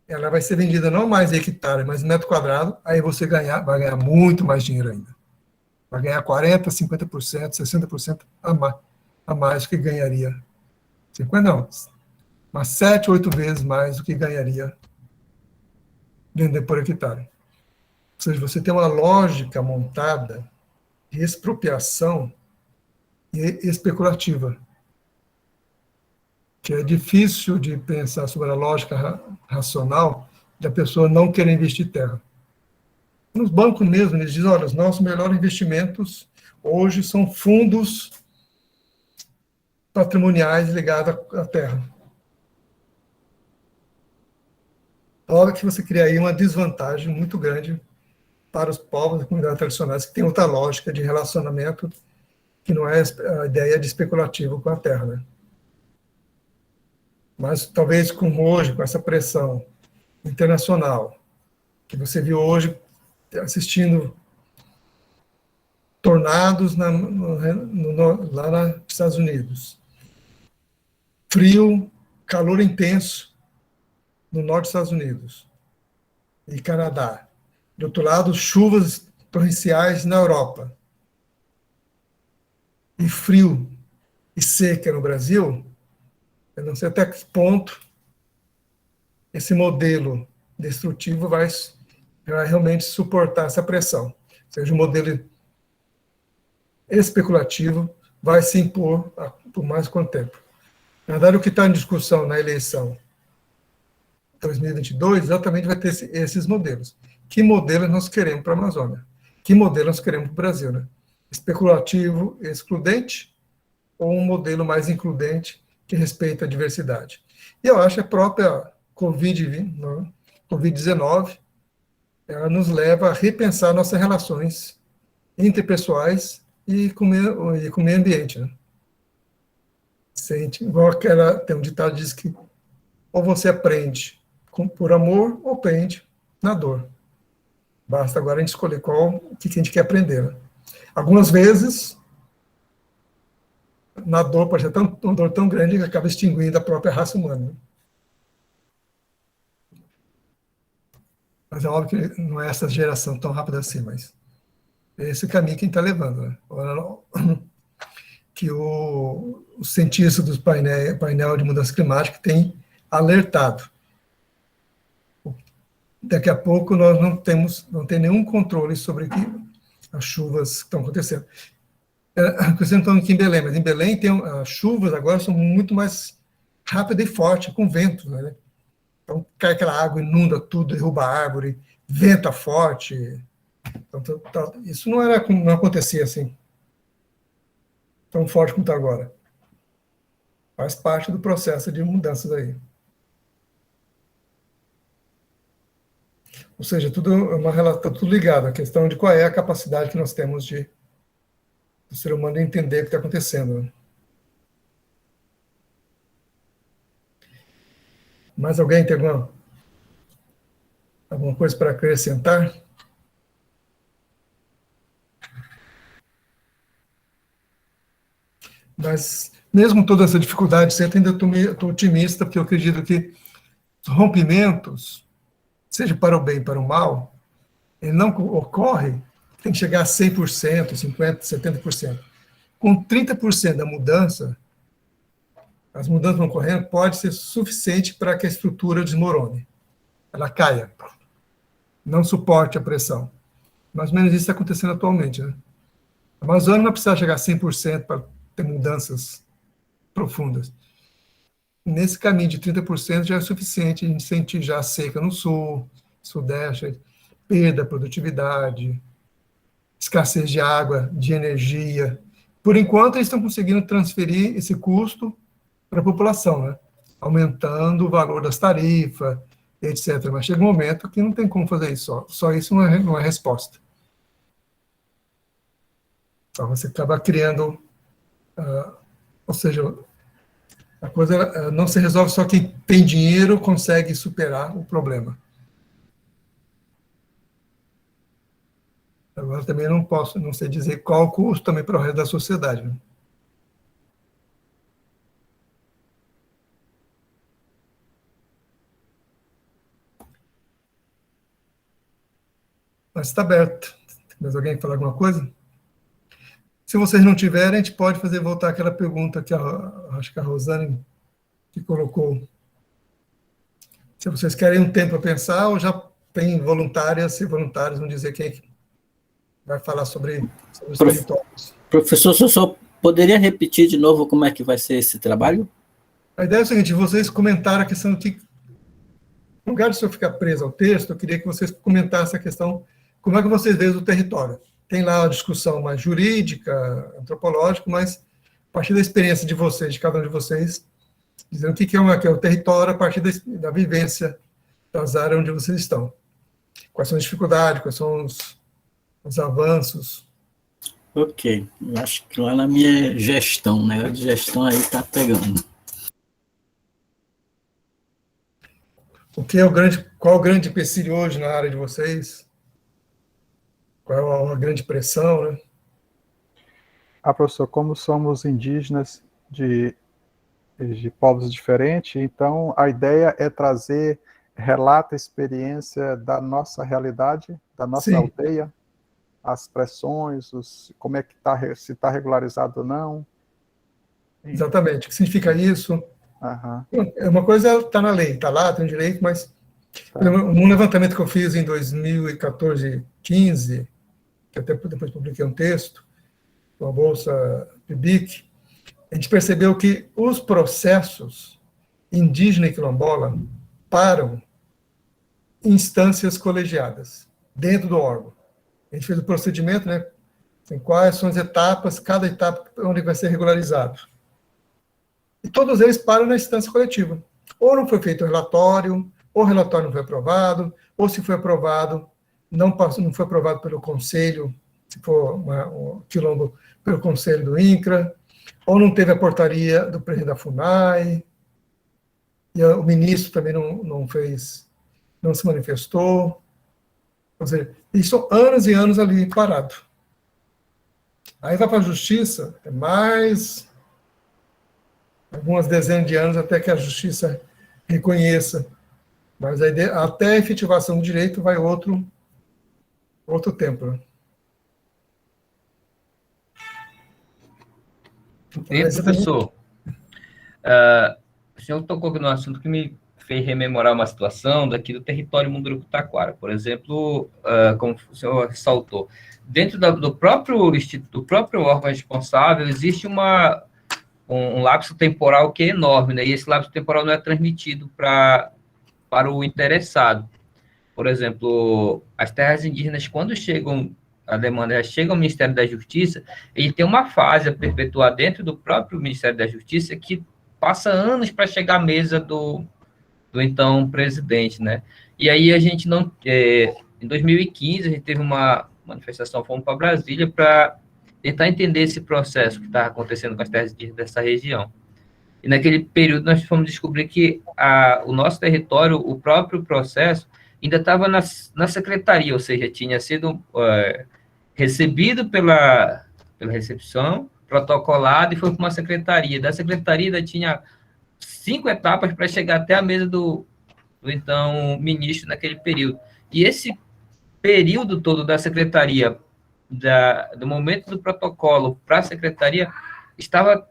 ela vai ser vendida não mais em hectare, mas em metro quadrado, aí você vai ganhar muito mais dinheiro ainda. Vai ganhar 40%, 50%, 60% a mais do que ganharia. 50 não, mas 7, 8 vezes mais do que ganharia vender por hectare. Ou seja, você tem uma lógica montada de expropriação e especulativa, que é difícil de pensar sobre a lógica racional da pessoa não querer investir terra. Nos bancos mesmo, eles dizem, olha, os nossos melhores investimentos hoje são fundos patrimoniais ligados à terra. Óbvio que você cria aí uma desvantagem muito grande para os povos e comunidades tradicionais que têm outra lógica de relacionamento que não é a ideia de especulativo com a terra, né? Mas talvez com essa pressão internacional, que você viu hoje assistindo tornados lá nos Estados Unidos, frio, calor intenso no norte dos Estados Unidos e Canadá. Do outro lado, chuvas torrenciais na Europa. E frio e seca no Brasil, eu não sei até que ponto esse modelo destrutivo vai realmente suportar essa pressão. Ou seja, o modelo especulativo vai se impor por mais quanto tempo. Na verdade, o que está em discussão na eleição 2022 exatamente vai ter esses modelos. Que modelo nós queremos para a Amazônia? Que modelo nós queremos para o Brasil? Né? Especulativo, excludente, ou um modelo mais includente que respeita a diversidade? E eu acho que a própria Covid-19 ela nos leva a repensar nossas relações interpessoais e com o meio ambiente. Né? Igual tem um ditado que diz que ou você aprende por amor ou aprende na dor. Basta agora a gente escolher o que a gente quer aprender. Né? Algumas vezes, na dor pode ser uma dor tão grande que acaba extinguindo a própria raça humana. Né? Mas é óbvio que não é essa geração tão rápida assim, mas é esse caminho que a gente está levando. Né? Que os cientistas do painel de mudança climática têm alertado. Daqui a pouco nós não temos nenhum controle sobre as chuvas que estão acontecendo. Vocês não estão aqui em Belém, mas em Belém as chuvas agora são muito mais rápidas e fortes, com vento. Né? Então cai aquela água, inunda tudo, derruba a árvore, venta forte. Então, isso não acontecia assim, tão forte como está agora. Faz parte do processo de mudanças aí. Ou seja, está tudo ligado. A questão de qual é a capacidade que nós temos do ser humano de entender o que está acontecendo. Né? Mais alguém tem alguma coisa para acrescentar? Mas, mesmo toda essa dificuldade, eu ainda estou otimista, porque eu acredito que os rompimentos, seja para o bem e para o mal, ele não ocorre, tem que chegar a 100%, 50%, 70%. Com 30% da mudança, as mudanças vão ocorrendo, pode ser suficiente para que a estrutura desmorone. Ela caia, não suporte a pressão. Mais ou menos isso está acontecendo atualmente. Né? A Amazônia não precisa chegar a 100% para ter mudanças profundas. Nesse caminho de 30% já é suficiente a gente sentir já a seca no sul, sudeste, perda da produtividade, escassez de água, de energia. Por enquanto, eles estão conseguindo transferir esse custo para a população, né? Aumentando o valor das tarifas, etc. Mas chega um momento que não tem como fazer isso. Só isso não é resposta. Então, você acaba criando... ou seja, a coisa não se resolve só quem tem dinheiro consegue superar o problema. Agora também não sei dizer qual o custo também para o resto da sociedade. Né? Mas está aberto. Mais alguém quer falar alguma coisa? Se vocês não tiverem, a gente pode voltar aquela pergunta que acho que a Rosane que colocou. Se vocês querem um tempo para pensar, ou já tem voluntárias e voluntários, vão dizer quem vai falar sobre os territórios. Professor, você só poderia repetir de novo como é que vai ser esse trabalho? A ideia é o seguinte, vocês comentaram a questão de, no lugar de eu ficar preso ao texto, eu queria que vocês comentassem a questão, como é que vocês veem o território. Tem lá a discussão mais jurídica, antropológica, mas a partir da experiência de vocês, de cada um de vocês, dizendo o que é o território a partir da vivência das áreas onde vocês estão. Quais são as dificuldades, quais são os avanços. Ok, eu acho que lá na minha gestão, né? A gestão aí está pegando. Qual o grande empecilho hoje na área de vocês? Qual é a grande pressão, né? Professor, como somos indígenas de povos diferentes, então a ideia é trazer relato, experiência da nossa realidade, da nossa Sim. aldeia, as pressões, como é que está, se está regularizado ou não. Exatamente. O que significa isso? Aham. Uma coisa está na lei, está lá, tem direito, mas um levantamento que eu fiz em 2014, 15, que até depois publiquei um texto, com a Bolsa PIBIC, a gente percebeu que os processos indígena e quilombola param em instâncias colegiadas, dentro do órgão. A gente fez o procedimento, né? Tem quais são as etapas, cada etapa onde vai ser regularizado. E todos eles param na instância coletiva. Ou não foi feito o relatório, ou o relatório não foi aprovado, ou se foi aprovado, não foi aprovado pelo conselho, se for um quilombo, pelo conselho do INCRA, ou não teve a portaria do presidente da FUNAI, e o ministro também não se manifestou. Ou seja, isso anos e anos ali parado. Aí vai para a justiça, é mais algumas dezenas de anos até que a justiça reconheça. Mas aí, até a efetivação do direito vai outro tempo. Né? E, professor, o senhor tocou no assunto que me fez rememorar uma situação daqui do território Munduruku-Taquara. Por exemplo, como o senhor ressaltou, dentro do próprio órgão responsável, existe um lapso temporal que é enorme, né? E esse lapso temporal não é transmitido para o interessado. Por exemplo, as terras indígenas, quando a demanda chega ao Ministério da Justiça, ele tem uma fase a perpetuar dentro do próprio Ministério da Justiça que passa anos para chegar à mesa do então presidente, né? E aí a gente não... em 2015, a gente teve uma manifestação, fomos para Brasília para tentar entender esse processo que estava acontecendo com as terras indígenas dessa região. E naquele período nós fomos descobrir que o nosso território, o próprio processo, ainda estava na secretaria, ou seja, tinha sido recebido pela recepção, protocolado e foi para uma secretaria. Da secretaria ainda tinha 5 etapas para chegar até a mesa do então ministro naquele período. E esse período todo da secretaria, do momento do protocolo para a secretaria, estava,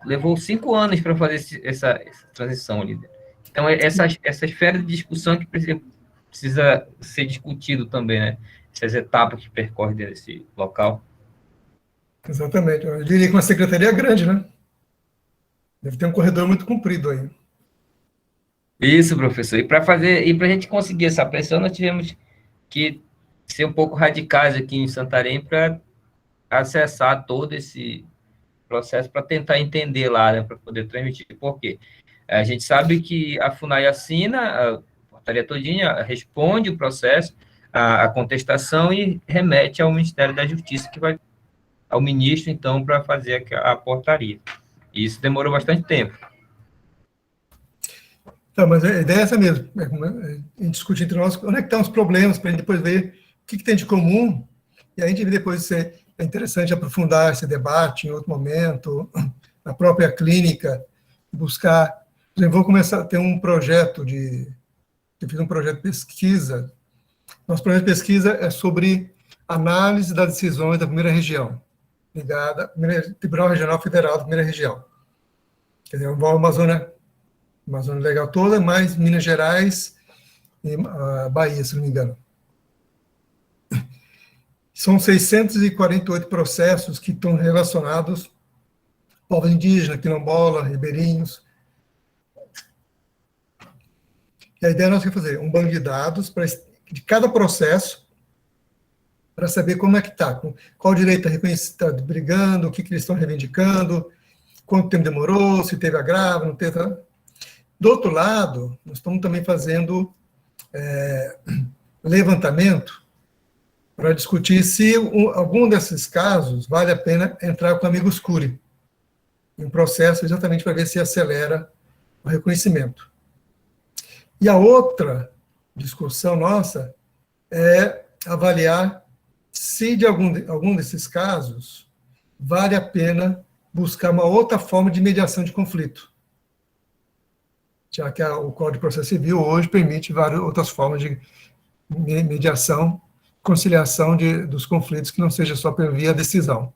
levou 5 anos para fazer essa transição ali. Então, essa esfera de discussão que precisa ser discutido também, né? Essas etapas que percorrem desse local. Exatamente. Eu diria que uma secretaria grande, né? Deve ter um corredor muito comprido aí. Isso, professor. E para a gente conseguir essa pressão, nós tivemos que ser um pouco radicais aqui em Santarém para acessar todo esse processo, para tentar entender lá, né, para poder transmitir. Por quê? A gente sabe que a FUNAI assina a portaria todinha, responde o processo, a contestação e remete ao Ministério da Justiça, que vai ao ministro, então, para fazer a portaria. E isso demorou bastante tempo. Tá, mas a ideia é essa mesmo, a gente discutir entre nós onde é que estão os problemas, para a gente depois ver o que tem de comum, e a gente depois é interessante aprofundar esse debate em outro momento, na própria clínica, buscar. Por exemplo, vou começar a ter um projeto eu fiz um projeto de pesquisa. Nosso projeto de pesquisa é sobre análise das decisões da primeira região, ligada ao Tribunal Regional Federal da primeira região. Quer dizer, envolve a Amazônia Legal toda, mais Minas Gerais e Bahia, se não me engano. São 648 processos que estão relacionados povos indígenas, quilombola, ribeirinhos. E a ideia nossa é fazer um banco de dados de cada processo para saber como é que está, qual direito está reconhecido, está brigando, o que eles estão reivindicando, quanto tempo demorou, se teve agravo, não teve. Do outro lado, nós estamos também fazendo levantamento para discutir se algum desses casos vale a pena entrar com amigos curi, em um processo exatamente para ver se acelera o reconhecimento. E a outra discussão nossa é avaliar se de algum desses casos vale a pena buscar uma outra forma de mediação de conflito, já que o Código de Processo Civil hoje permite várias outras formas de mediação, conciliação dos conflitos que não seja só por via decisão.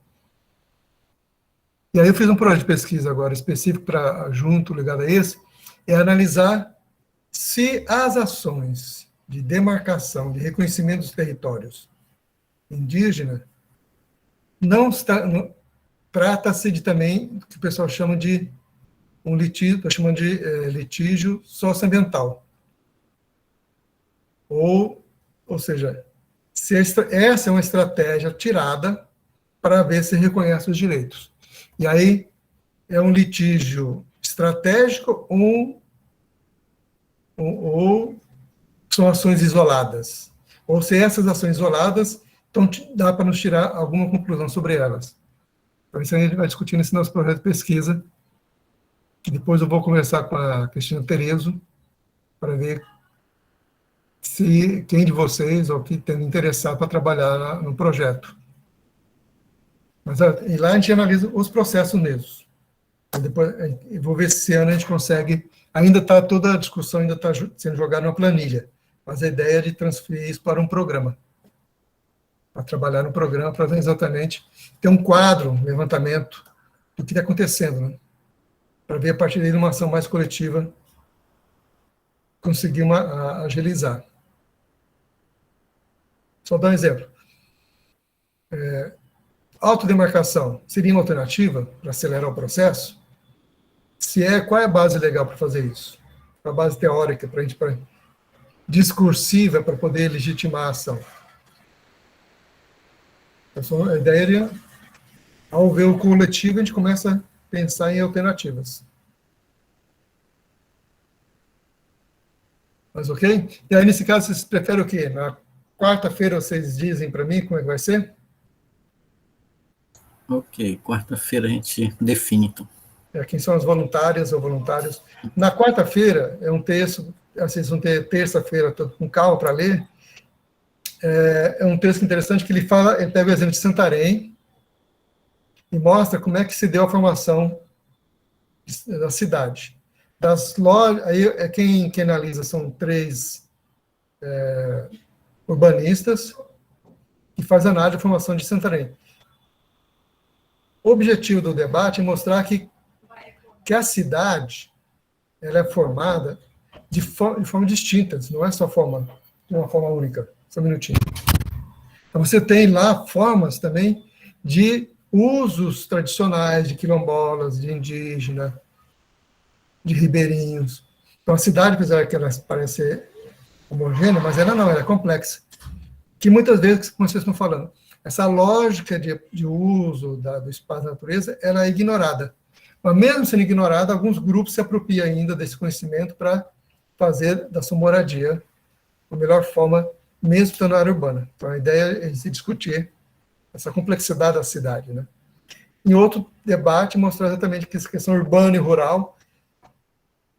E aí eu fiz um projeto de pesquisa agora específico junto, ligado a esse, é analisar se as ações de demarcação, de reconhecimento dos territórios indígenas trata-se de também o que o pessoal chama de um litígio, estou chamando de litígio socioambiental. Ou seja, se essa é uma estratégia tirada para ver se reconhece os direitos. E aí é um litígio estratégico ou são ações isoladas. Ou se essas ações isoladas, então dá para nos tirar alguma conclusão sobre elas. Então, isso a gente vai discutir nesse nosso projeto de pesquisa, que depois eu vou conversar com a Cristina Terezo, para ver se quem de vocês, ou que tem interessado para trabalhar no projeto. Mas e lá a gente analisa os processos mesmos. Depois, eu vou ver se esse ano a gente consegue, toda a discussão ainda está sendo jogada numa planilha, mas a ideia é de transferir isso para um programa, para trabalhar no programa, para exatamente ter um quadro, um levantamento do que está acontecendo, né? Para ver a partir daí uma ação mais coletiva, conseguir agilizar. Só dar um exemplo. Autodemarcação seria uma alternativa para acelerar o processo? Se qual é a base legal para fazer isso? A base teórica, discursiva, para poder legitimar a ação. Então, a ideia é, ao ver o coletivo, a gente começa a pensar em alternativas. Mas ok? E aí, nesse caso, vocês preferem o quê? Na quarta-feira vocês dizem para mim como é que vai ser? Ok, quarta-feira a gente define, então. Quem são as voluntárias ou voluntários. Na quarta-feira, é um texto, vocês vão ter terça-feira com calma para ler, é um texto interessante que ele pega o exemplo de Santarém e mostra como é que se deu a formação da cidade. Das lojas, aí quem analisa são 3 urbanistas que faz análise da formação de Santarém. O objetivo do debate é mostrar que a cidade ela é formada de formas distintas, não é só de uma forma única. Só um minutinho. Então, você tem lá formas também de usos tradicionais de quilombolas, de indígena, de ribeirinhos. Então, a cidade, apesar que ela parece homogênea, mas ela não, ela é complexa. Que muitas vezes, como vocês estão falando, essa lógica de uso do espaço da natureza, ela é ignorada. Mas mesmo sendo ignorada, alguns grupos se apropriam ainda desse conhecimento para fazer da sua moradia a melhor forma, mesmo estando na área urbana. Então, a ideia é se discutir essa complexidade da cidade, né? Em outro debate, mostrar exatamente que essa questão urbana e rural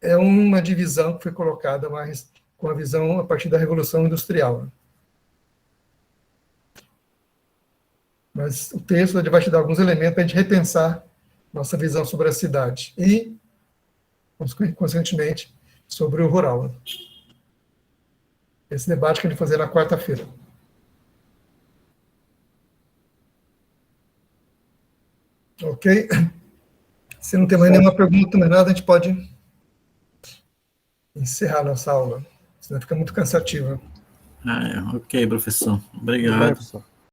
é uma divisão que foi colocada mais com a visão a partir da Revolução Industrial, né? Mas o texto vai te dar alguns elementos para a gente repensar nossa visão sobre a cidade e, consequentemente, sobre o rural, né? Esse debate que a gente vai fazer na quarta-feira. Ok? Se não tem mais nenhuma pergunta, mais nada, a gente pode encerrar nossa aula. Senão fica muito cansativo. Ok, professor. Obrigado. Bem, professor.